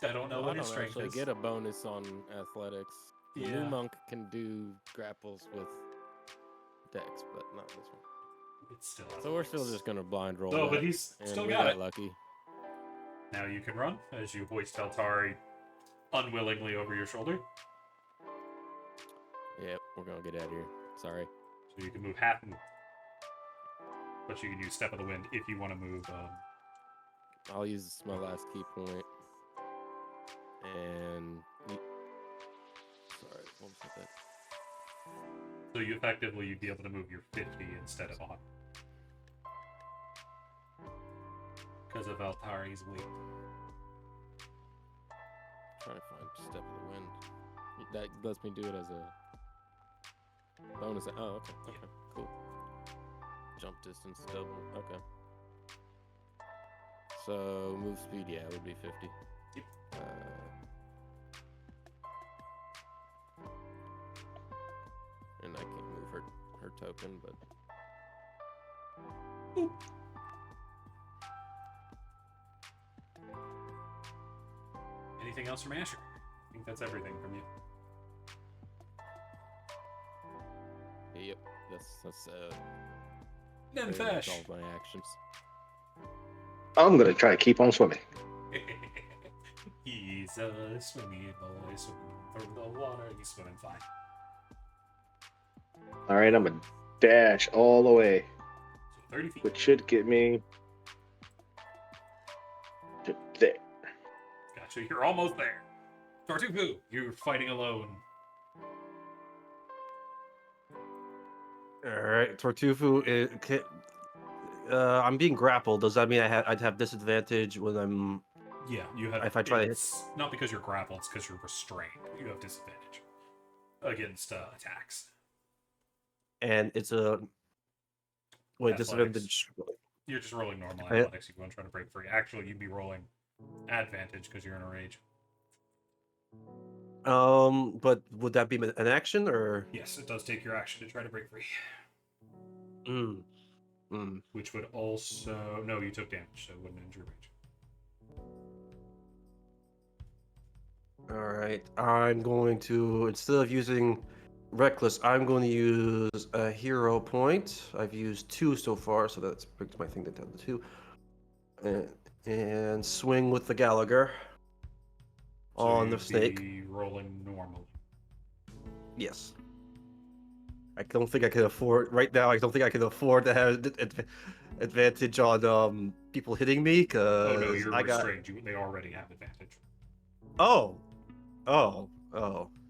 I don't know Well, what I his don't strength actually is. get a bonus on athletics. The new Yeah. monk can do grapples with dex, but not this one. It's still So we're still athletics. just gonna blind roll. No, that, but he's and still we got it. lucky. Now you can run as you hoist Valtari unwillingly over your shoulder. Yep, we're gonna get out of here. Sorry. So you can move half move. But you can use Step of the Wind if you want to move. I'll use my last key point. And sorry, what was that? So you effectively you'd be able to move your 50 instead of 100. Because of Valtari's weight. Trying to find Step of the Wind. That lets me do it as a bonus. Oh, okay. Okay, cool. Jump distance double. Okay. So move speed, yeah, it would be 50. Yep. And I can't move her token, but Boop. Anything else from Asher? I think that's everything from you. yep, that's Then pretty much Fesh. all my actions. I'm gonna try to keep on swimming. He's a swimmy boy, swimming through the water. He's swimming fine. All right, I'm gonna dash all the way, So 30 feet. which should get me to there. Gotcha. You're almost there. Tortugu, you're fighting alone. All right, Tortufu. I'm being grappled. Does that mean I'd have disadvantage when I'm? Yeah, you have. If I try to hit- it's not because you're grappled, it's because you're restrained. You have disadvantage against attacks. And it's a wait Athletics. disadvantage. You're just rolling normal I- athletics. You want to try to break free. Actually, you'd be rolling advantage because you're in a rage. But would that be an action or? Yes, it does take your action to try to break free. Which Which would also no, you took damage, so it wouldn't injure rage. All right, I'm going to instead of using reckless, I'm going to use a hero point. I've used 2 so far, so that brings my thing down to 2. And swing with the Gallagher So on the you'd snake. be rolling normally. Yes. I don't think I can afford right now. I don't think I can afford to have advantage on people hitting me because Oh no, you're I got. restrained. They already have advantage. Oh.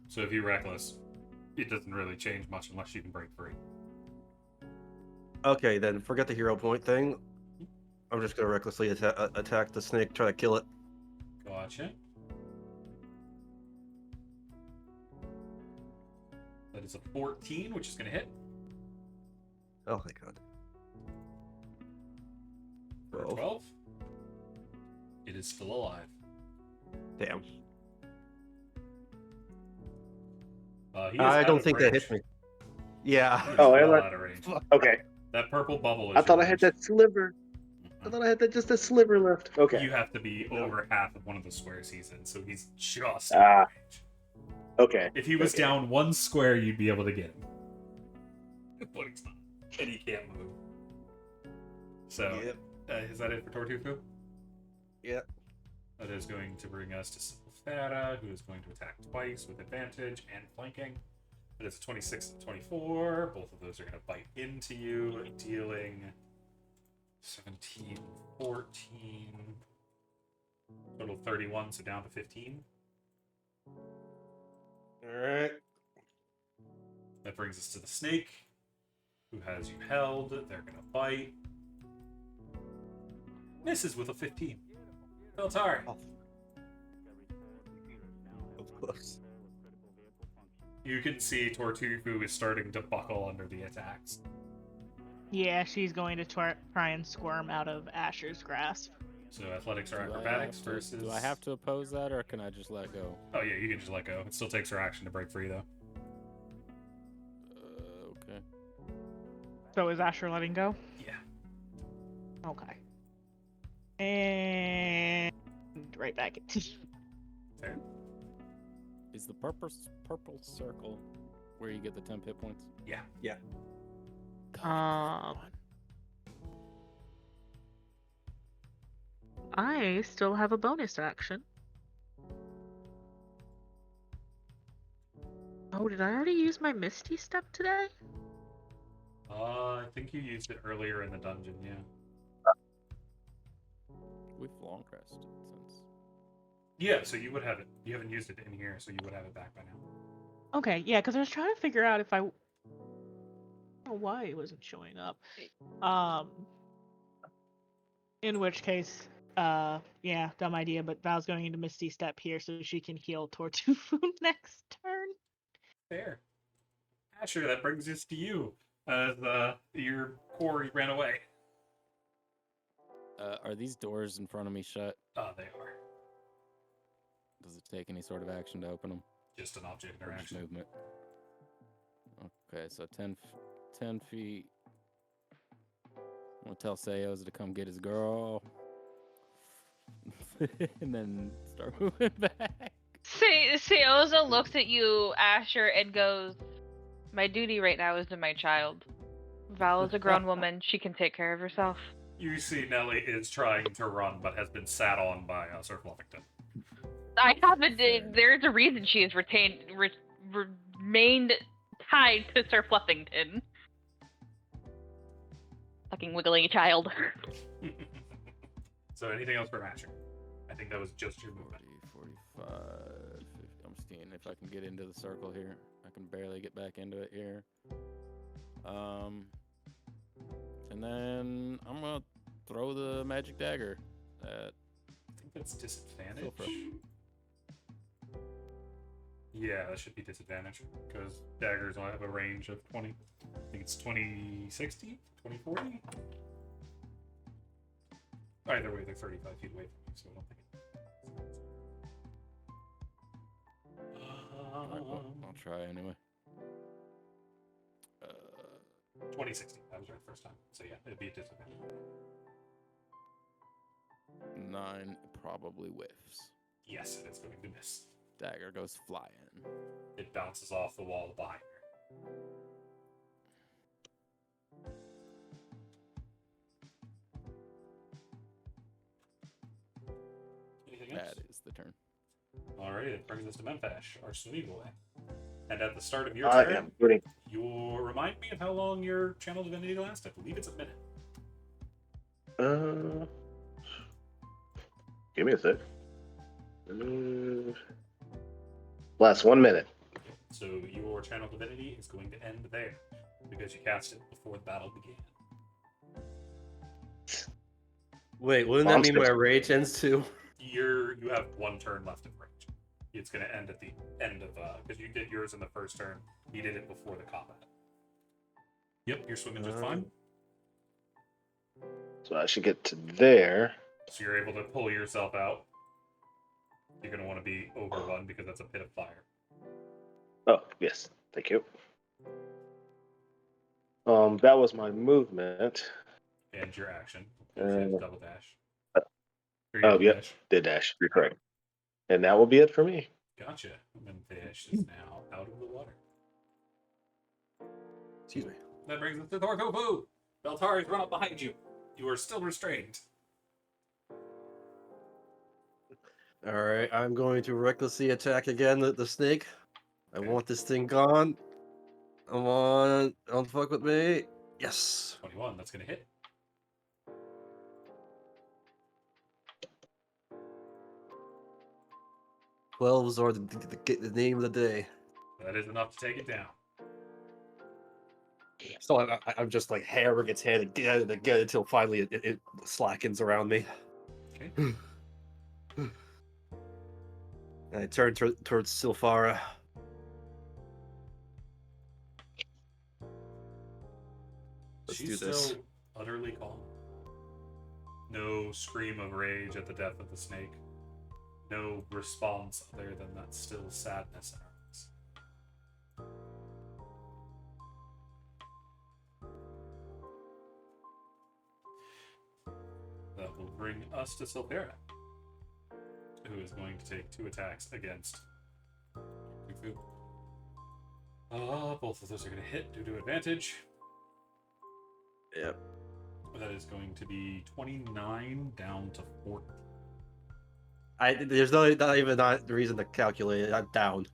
So if you reckless, it doesn't really change much unless you can break free. Okay, then forget the hero point thing. I'm just gonna recklessly attack the snake, try to kill it. Gotcha. That is a 14, which is going to hit. Oh thank God. For a 12. It is still alive. Damn. He is I out don't of think range. that hits me. Yeah. He is Oh, well am I? out of range. Okay. That purple bubble is I thought your I had range. that sliver. I thought I had just a sliver left. Okay. You have to be No. over half of one of the squares he's in, so he's just Ah. out of range. Okay. If he was Okay. down one square, you'd be able to get him. But he's not. And he can't move. So, Yep. Is that it for Tortufu? Yep. That is going to bring us to Silfera, who is going to attack twice with advantage and flanking. That is a 26 and 24. Both of those are going to bite into you, dealing 17, 14. Total 31, so down to 15. Alright. That brings us to the snake, who has you held. They're going to bite. Misses with a 15. Feltari. Oh. Close. You can see Tortufu is starting to buckle under the attacks. Yeah, she's going to try and squirm out of Asher's grasp. So athletics or Do I acrobatics have to- versus... Do I have to oppose that, or can I just let go? Oh yeah, you can just let go. It still takes her action to break free, though. Okay. So is Asher letting go? Yeah. Okay. And right back at Fair. Is the purple circle where you get the 10 hit points? Yeah. I still have a bonus action. Oh, did I already use my Misty Step today? I think you used it earlier in the dungeon, yeah. We've long rested since. Yeah, so you would have it. You haven't used it in here, so you would have it back by now. Okay, yeah, because I was trying to figure out if I don't know why it wasn't showing up. In which case, yeah, dumb idea, but Val's going into Misty Step here so she can heal Tortufu next turn. Fair. Asher, that brings us to you. As your quarry ran away. Are these doors in front of me shut? They are. Does it take any sort of action to open them? Just an object Or just interaction. movement. Okay, so 10 feet. I'm gonna tell Sayos to come get his girl. And then start moving back. Seoza looks at you, Asher, and goes, "My duty right now is to my child. Val is a grown woman. She can take care of herself." You see Nellie is trying to run, but has been sat on by Sir Fluffington. I haven't. Fair. There's a reason she has remained tied to Sir Fluffington. Fucking wiggly child. So anything else for Asher? I think that was just your movement. 40, 45, 50. I'm seeing if I can get into the circle here. I can barely get back into it here. And then I'm gonna throw the magic dagger at I think that's disadvantage. Silfra. Yeah, that should be disadvantage because daggers only have a range of 20. I think it's 2060, 2040. Either way, they're 35 feet away from you, so I don't think I'll try anyway. 2060. That was right the first time. So yeah, it'd be a disadvantage. 9 probably whiffs. Yes, it is going to miss. Dagger goes flying. It bounces off the wall behind her. Anything else? That is the turn. Alrighty, that brings us to Memphash, our swimmy boy. And at the start of your I turn, am putting. you'll remind me of how long your channel divinity lasts. I believe it's a minute. Give me a sec. Last 1 minute. So your channel divinity is going to end there because you cast it before the battle began. Wait, wouldn't that mean my rage ends too? You have 1 turn left of range. It's going to end at the end of because you did yours in the first turn. He did it before the combat. Yep, you're swimming just fine. So I should get to there. So you're able to pull yourself out. You're going to want to be over 1 because that's a pit of fire. Oh, yes. Thank you. That was my movement. And your action. You have to double dash. Or you Oh, have to yep. dash. Did dash. You're correct. And that will be it for me. Gotcha. And then Dash is now out of the water. Excuse me. That brings us to Thortofu. Beltari's run up behind you. You are still restrained. All right, I'm going to recklessly attack again the snake. I want this thing gone. Come on, don't fuck with me. Yes. 21, that's going to hit. Twelves are the name of the day. That is enough to take it down. So I'm just like hammering its head again and again until finally it slackens around me. Okay. And I turn towards Silphara. Let's She's do this. still utterly calm. No scream of rage at the death of the snake. No response other than that still sadness in her eyes. That will bring us to Silphara, who is going to take 2 attacks against Kufu. Both of those are going to hit due to advantage. Yep. That is going to be 29 down to 14. There's not even the reason to calculate it. I'm down.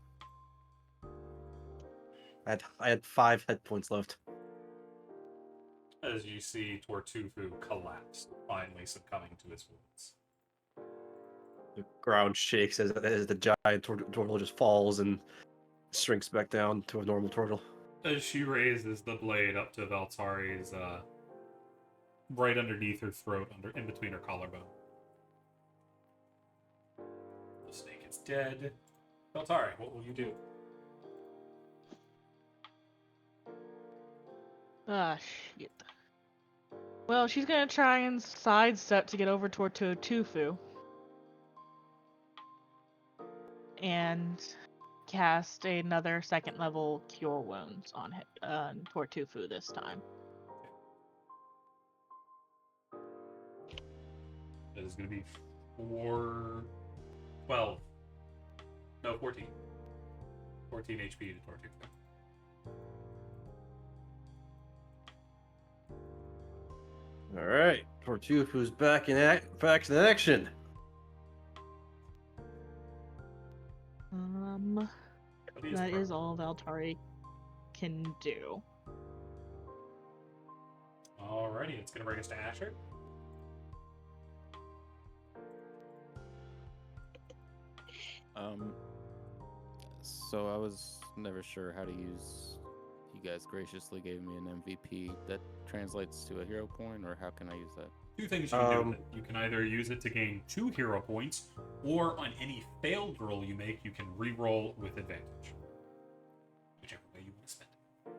I had 5 hit points left. As you see Tortufu collapse, finally succumbing to his wounds. The ground shakes as the giant turtle just falls and shrinks back down to a normal turtle. As she raises the blade up to Valtari's, right underneath her throat, in between her collarbone. The snake is dead. Valtari, what will you do? Ah, shit. Well, she's gonna try and sidestep to get over toward Tufu. And cast another 2nd level Cure Wounds on Tortufu this time. That is going to be 12. No, 14. 14 HP to Tortufu. All right, Tortufu's back in action. That is all Valtari can do. Alrighty, it's going to bring us to Asher. So I was never sure how to use. You guys graciously gave me an MVP. That translates to a hero point, or how can I use that? 2 things you can do with it. You can either use it to gain 2 hero points, or on any failed roll you make, you can re-roll with advantage. Whichever way you want to spend it.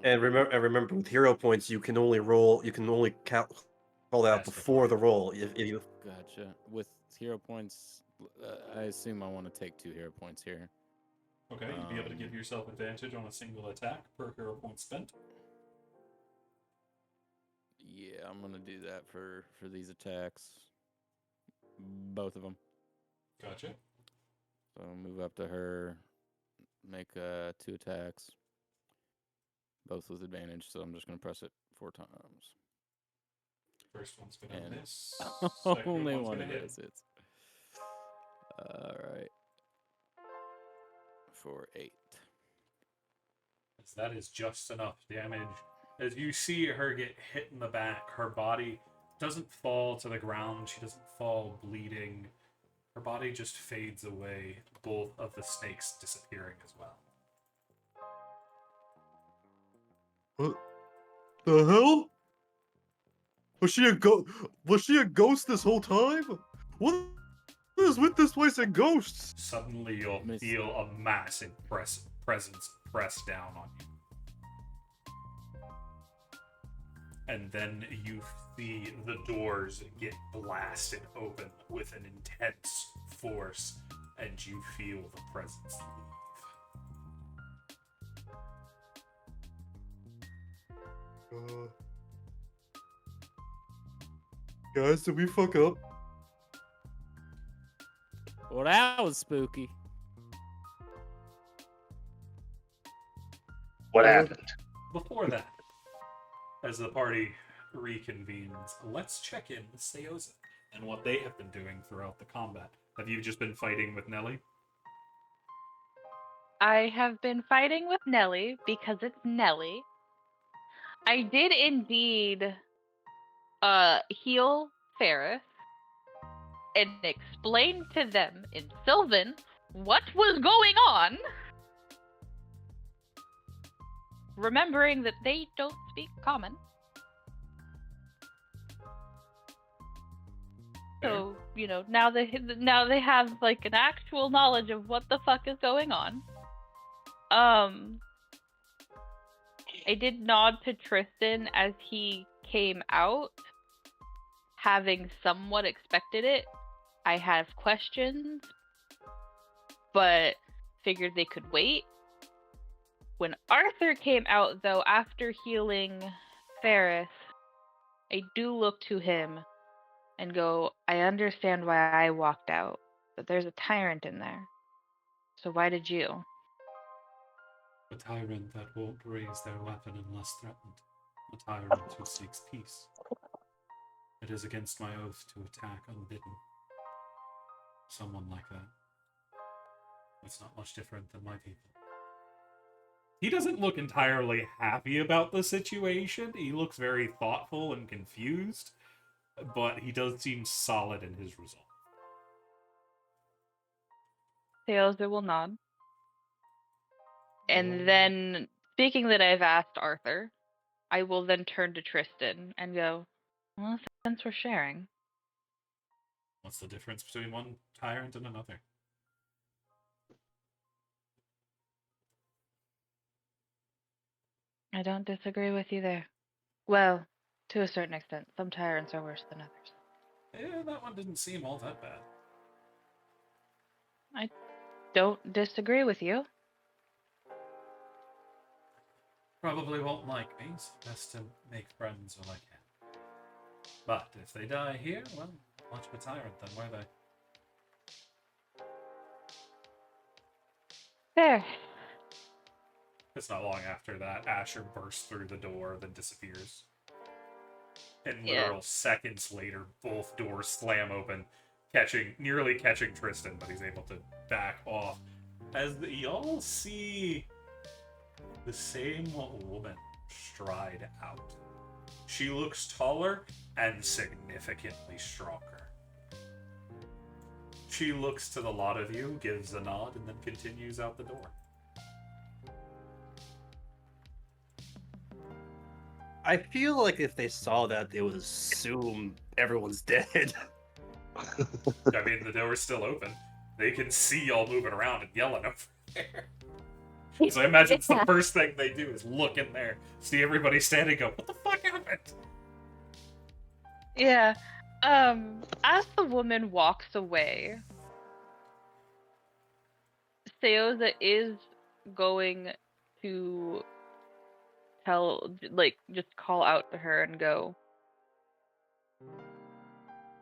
And remember, with hero points, you can only roll. You can only call out before the roll. If you Gotcha. With hero points, I assume I want to take 2 hero points here. Okay, you'd be able to give yourself advantage on a single attack per hero point spent. Yeah, I'm gonna do that for these attacks. Both of them. Gotcha. So I'll move up to her, make 2 attacks, both with advantage. So I'm just gonna press it 4 times. First one's gonna And miss. Second only one's one gonna of hit. those hits. All right. For 8. As that is just enough damage. As you see her get hit in the back, her body doesn't fall to the ground. She doesn't fall bleeding. Her body just fades away, both of the snakes disappearing as well. What the hell? Was she a ghost this whole time? What is with this place and ghosts? Suddenly you'll feel a massive presence press down on you. And then you see the doors get blasted open with an intense force, and you feel the presence leave. Uh, guys, did we fuck up? Well, that was spooky. What happened? Before that, as the party reconvenes, let's check in with Seoza and what they have been doing throughout the combat. Have you just been fighting with Nelly? I have been fighting with Nelly because it's Nelly. I did indeed heal Ferris and explain to them in Sylvan what was going on, remembering that they don't speak common. So, you know, now they have like an actual knowledge of what the fuck is going on. I did nod to Tristan as he came out, having somewhat expected it. I have questions, but figured they could wait. When Arthur came out, though, after healing Ferris, I do look to him and go, I understand why I walked out, but there's a tyrant in there. So why did you? A tyrant that won't raise their weapon unless threatened. A tyrant who seeks peace. It is against my oath to attack unbidden. Someone like that. It's not much different than my people. He doesn't look entirely happy about the situation. He looks very thoughtful and confused, but he does seem solid in his resolve. Theoza will nod. And then, speaking that I've asked Arthur, I will then turn to Tristan and go, well, since we're sharing. What's the difference between one tyrant and another? I don't disagree with you there. Well, to a certain extent, some tyrants are worse than others. Yeah, that one didn't seem all that bad. I don't disagree with you. Probably won't like me, so best to make friends while I can. But if they die here, well, much of a tyrant then, were they? There. It's not long after that, Asher bursts through the door, then disappears. And literal seconds later, both doors slam open, nearly catching Tristan, but he's able to back off. As y'all see the same woman stride out. She looks taller and significantly stronger. She looks to the lot of you, gives a nod, and then continues out the door. I feel like if they saw that, they would assume everyone's dead. I mean, the door's still open. They can see y'all moving around and yelling over there. So I imagine it's the first thing they do is look in there, see everybody standing, and go, what the fuck happened? Yeah. As the woman walks away, Seoza is going to just call out to her and go,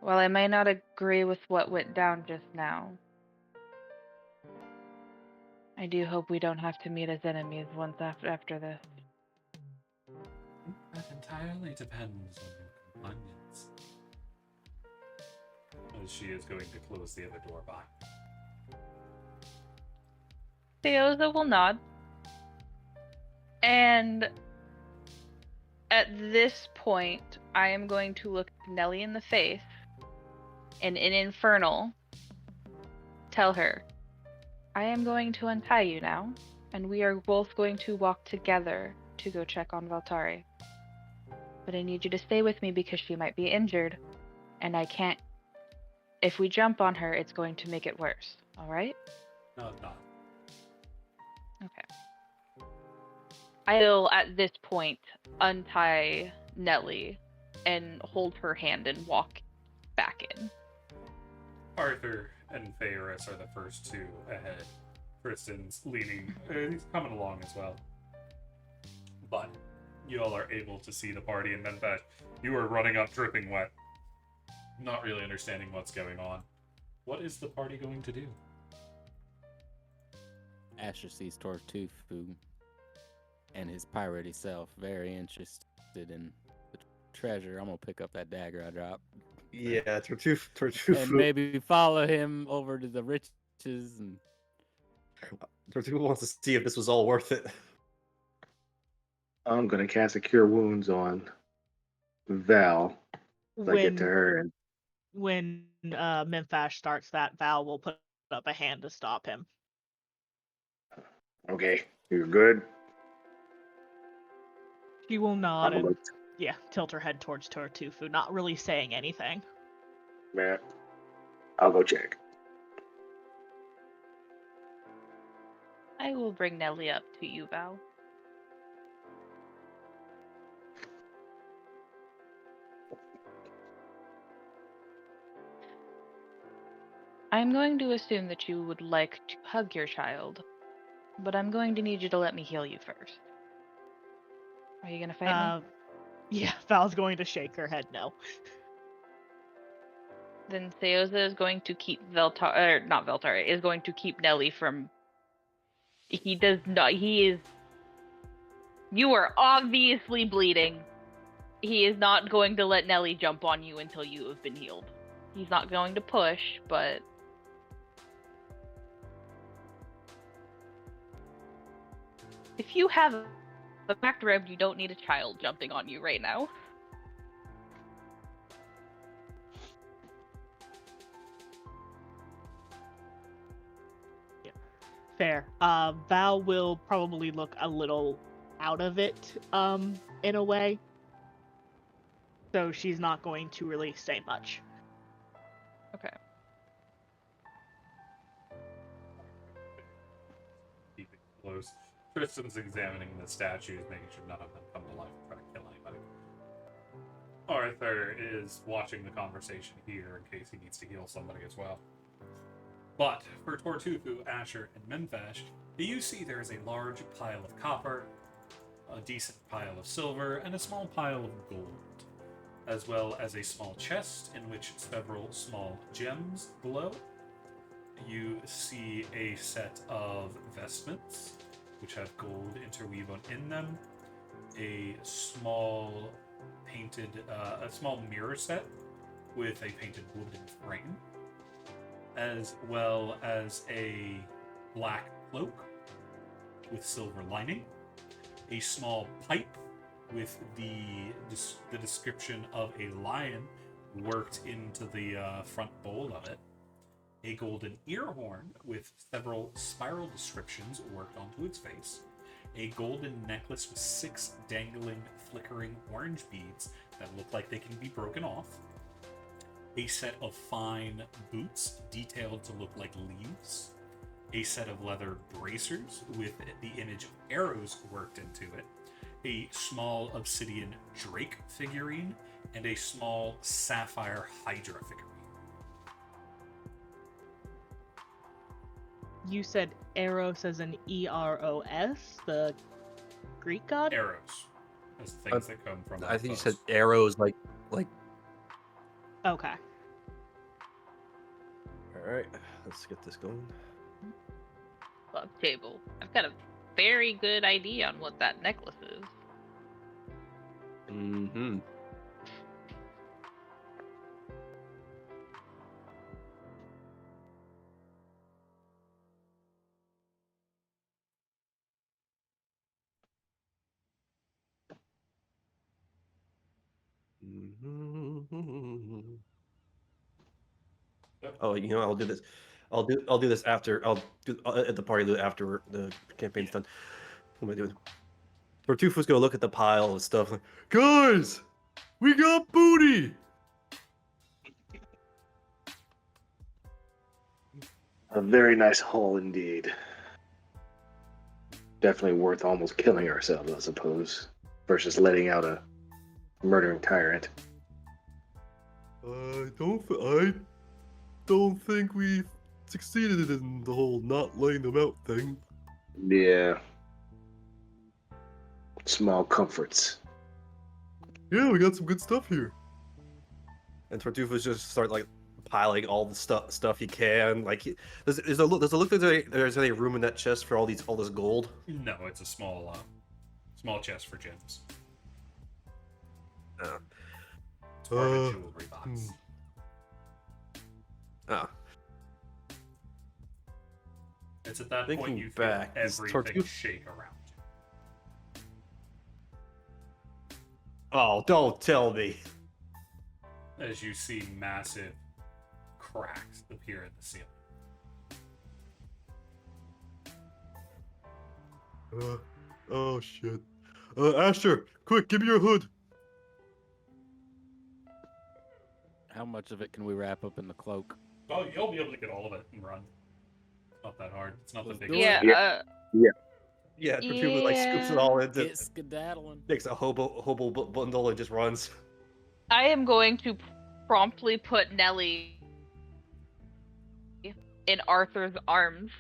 well, I may not agree with what went down just now. I do hope we don't have to meet as enemies once after this. That entirely depends on your companions. As she is going to close the other door behind her. Theoza will nod. And at this point, I am going to look Nelly in the face and in Infernal tell her, I am going to untie you now, and we are both going to walk together to go check on Valtari. But I need you to stay with me because she might be injured, and I can't. If we jump on her, it's going to make it worse. All right? No, not. Okay. I'll, at this point, untie Nelly and hold her hand and walk back in. Arthur and Ferris are the first two ahead. Tristan's leaning, he's coming along as well. But you all are able to see the party, and then that you are running up dripping wet, not really understanding what's going on. What is the party going to do? Asher sees Tortufu and his piratey self very interested in the treasure. I'm gonna pick up that dagger I dropped Yeah, Tortufu. and maybe follow him over to the riches and Tortufu wants to see if this was all worth it. I'm gonna cast a Cure Wounds on Val. So I get to her and When Memphash starts that, Val will put up a hand to stop him. okay, you're good. She will nod I'm and gonna tilt her head towards Tortufu, not really saying anything. man. I'll go check. I will bring Nelly up to you, Val. I'm going to assume that you would like to hug your child, but I'm going to need you to let me heal you first. Are you going to fight me? Yeah, Val's going to shake her head no. Then Seoza is going to keep not Veltar, is going to keep Nelly from... He does not, he is... You are obviously bleeding. He is not going to let Nelly jump on you until you have been healed. He's not going to push, but... If you have a cracked rib, you don't need a child jumping on you right now. Fair. Val will probably look a little out of it, in a way. So she's not going to really say much. Okay. Keep it close. Tristan's examining the statues, making sure none of them come to life and try to kill anybody. Arthur is watching the conversation here in case he needs to heal somebody as well. But for Tortufu, Asher, and Memphash, you see there is a large pile of copper, a decent pile of silver, and a small pile of gold, as well as a small chest in which several small gems glow. You see a set of vestments, which have gold interwoven in them, a small painted, a small mirror set with a painted wooden frame, as well as a black cloak with silver lining, a small pipe with the description of a lion worked into the front bowl of it, a golden ear horn with several spiral descriptions worked onto its face, a golden necklace with 6 dangling, flickering orange beads that look like they can be broken off, a set of fine boots detailed to look like leaves, a set of leather bracers with the image of arrows worked into it, a small obsidian drake figurine, and a small sapphire hydra figurine. You said Eros as an E-R-O-S, the Greek god? Arrows. As things that come from I think you bows. said arrows, like. Okay. All right, let's get this going. Club table. I've got a very good idea on what that necklace is. Mm-hmm. Oh, you know, I'll do this. I'll do this after. I'll do at the party. Do it after the campaign's done. What am I doing? Tortufu's gonna look at the pile of stuff. Like, guys, we got booty. A very nice haul indeed. Definitely worth almost killing ourselves, I suppose, versus letting out a murdering tyrant. I don't think we succeeded in the whole not laying them out thing. Yeah. small comforts. Yeah, we got some good stuff here. And Tartufa's just start like piling all the stuff he can. Like, does it look like there's any room in that chest for all this gold? No, it's a small chest for gems. Oh. It's part of a jewelry box. Ah. It's at that Thinking point you back, feel is everything Tartuffe- shake around you. Oh, don't tell me. As you see massive cracks appear in the ceiling. Oh shit. Asher, quick, give me your hood. How much of it can we wrap up in the cloak? Oh, you'll be able to get all of it and run. It's not that hard. It's not the Let's big do Yeah, Yeah. Yeah, Tartufa like scoops it all into, Get skedaddling. makes a hobo bundle and just runs. I am going to promptly put Nelly in Arthur's arms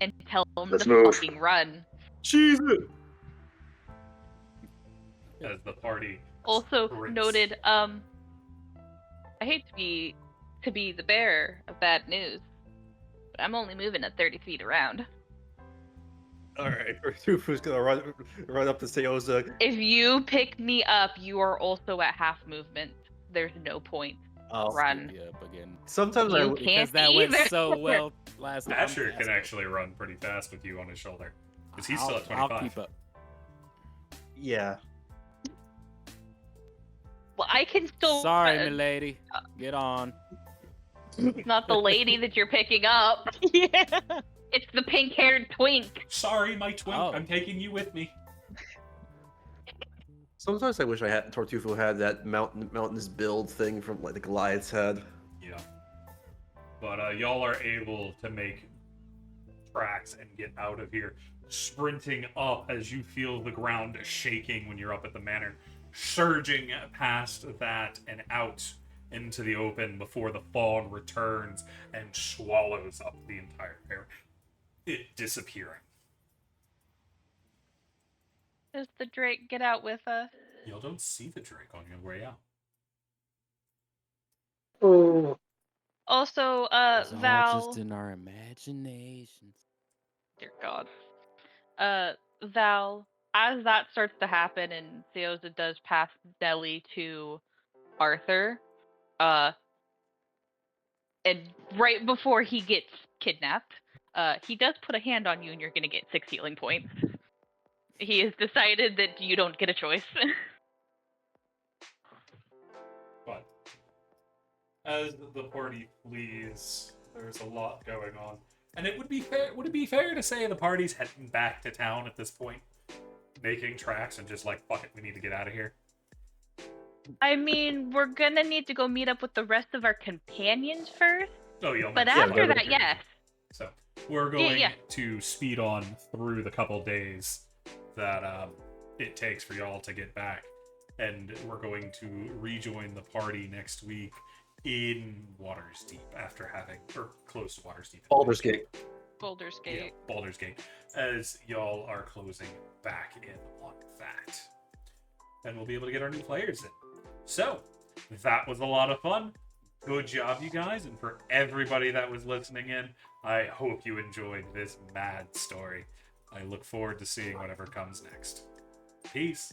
and tell him Let's to move. fucking run. Cheese it. as the party Also sprints. noted, I hate to be the bearer of bad news, but I'm only moving at 30 feet around. All right, Tartufa's gonna run up to Seoza. If you pick me up, you are also at half movement. There's no point. Oh, Run. Scoop you up again. sometimes You I can't Because that went either. so well last time. Asher Let's can go. actually run pretty fast with you on his shoulder. Because he's still at 25. I'll keep up. yeah. Well, I can still. Sorry, milady. Get on. It's not the lady that you're picking up. Yeah. It's the pink-haired twink. Sorry, my twink. Oh. I'm taking you with me. Sometimes I wish I had Tartufo had that mountainous build thing from like the Goliath's head. Yeah. But y'all are able to make tracks and get out of here, sprinting up as you feel the ground shaking when you're up at the manor, surging past that and out into the open before the fog returns and swallows up the entire area, it disappearing. Does the Drake get out with us? Y'all don't see the Drake on your way out. Oh. Also, It's all Val. just in our imaginations. Dear God. Val, as that starts to happen and Theoza does pass Nelly to Arthur, and right before he gets kidnapped, he does put a hand on you and you're gonna get 6 healing points. He has decided that you don't get a choice. But as the party flees, there's a lot going on. And it would be fair. Would it be fair to say the party's heading back to town at this point, making tracks and just like, fuck it, we need to get out of here? I mean, we're gonna need to go meet up with the rest of our companions first, Oh, y'all. but know- after yeah, that, yes. So we're going yeah. to speed on through the couple days that it takes for y'all to get back, and we're going to rejoin the party next week in Water's Deep after having, or close to Water's Deep. Baldur's Gate. Baldur's Yeah, Gate. Baldur's Gate, as y'all are closing back in on that. And we'll be able to get our new players in. So, that was a lot of fun. Good job, you guys. And for everybody that was listening in, I hope you enjoyed this mad story. I look forward to seeing whatever comes next. Peace.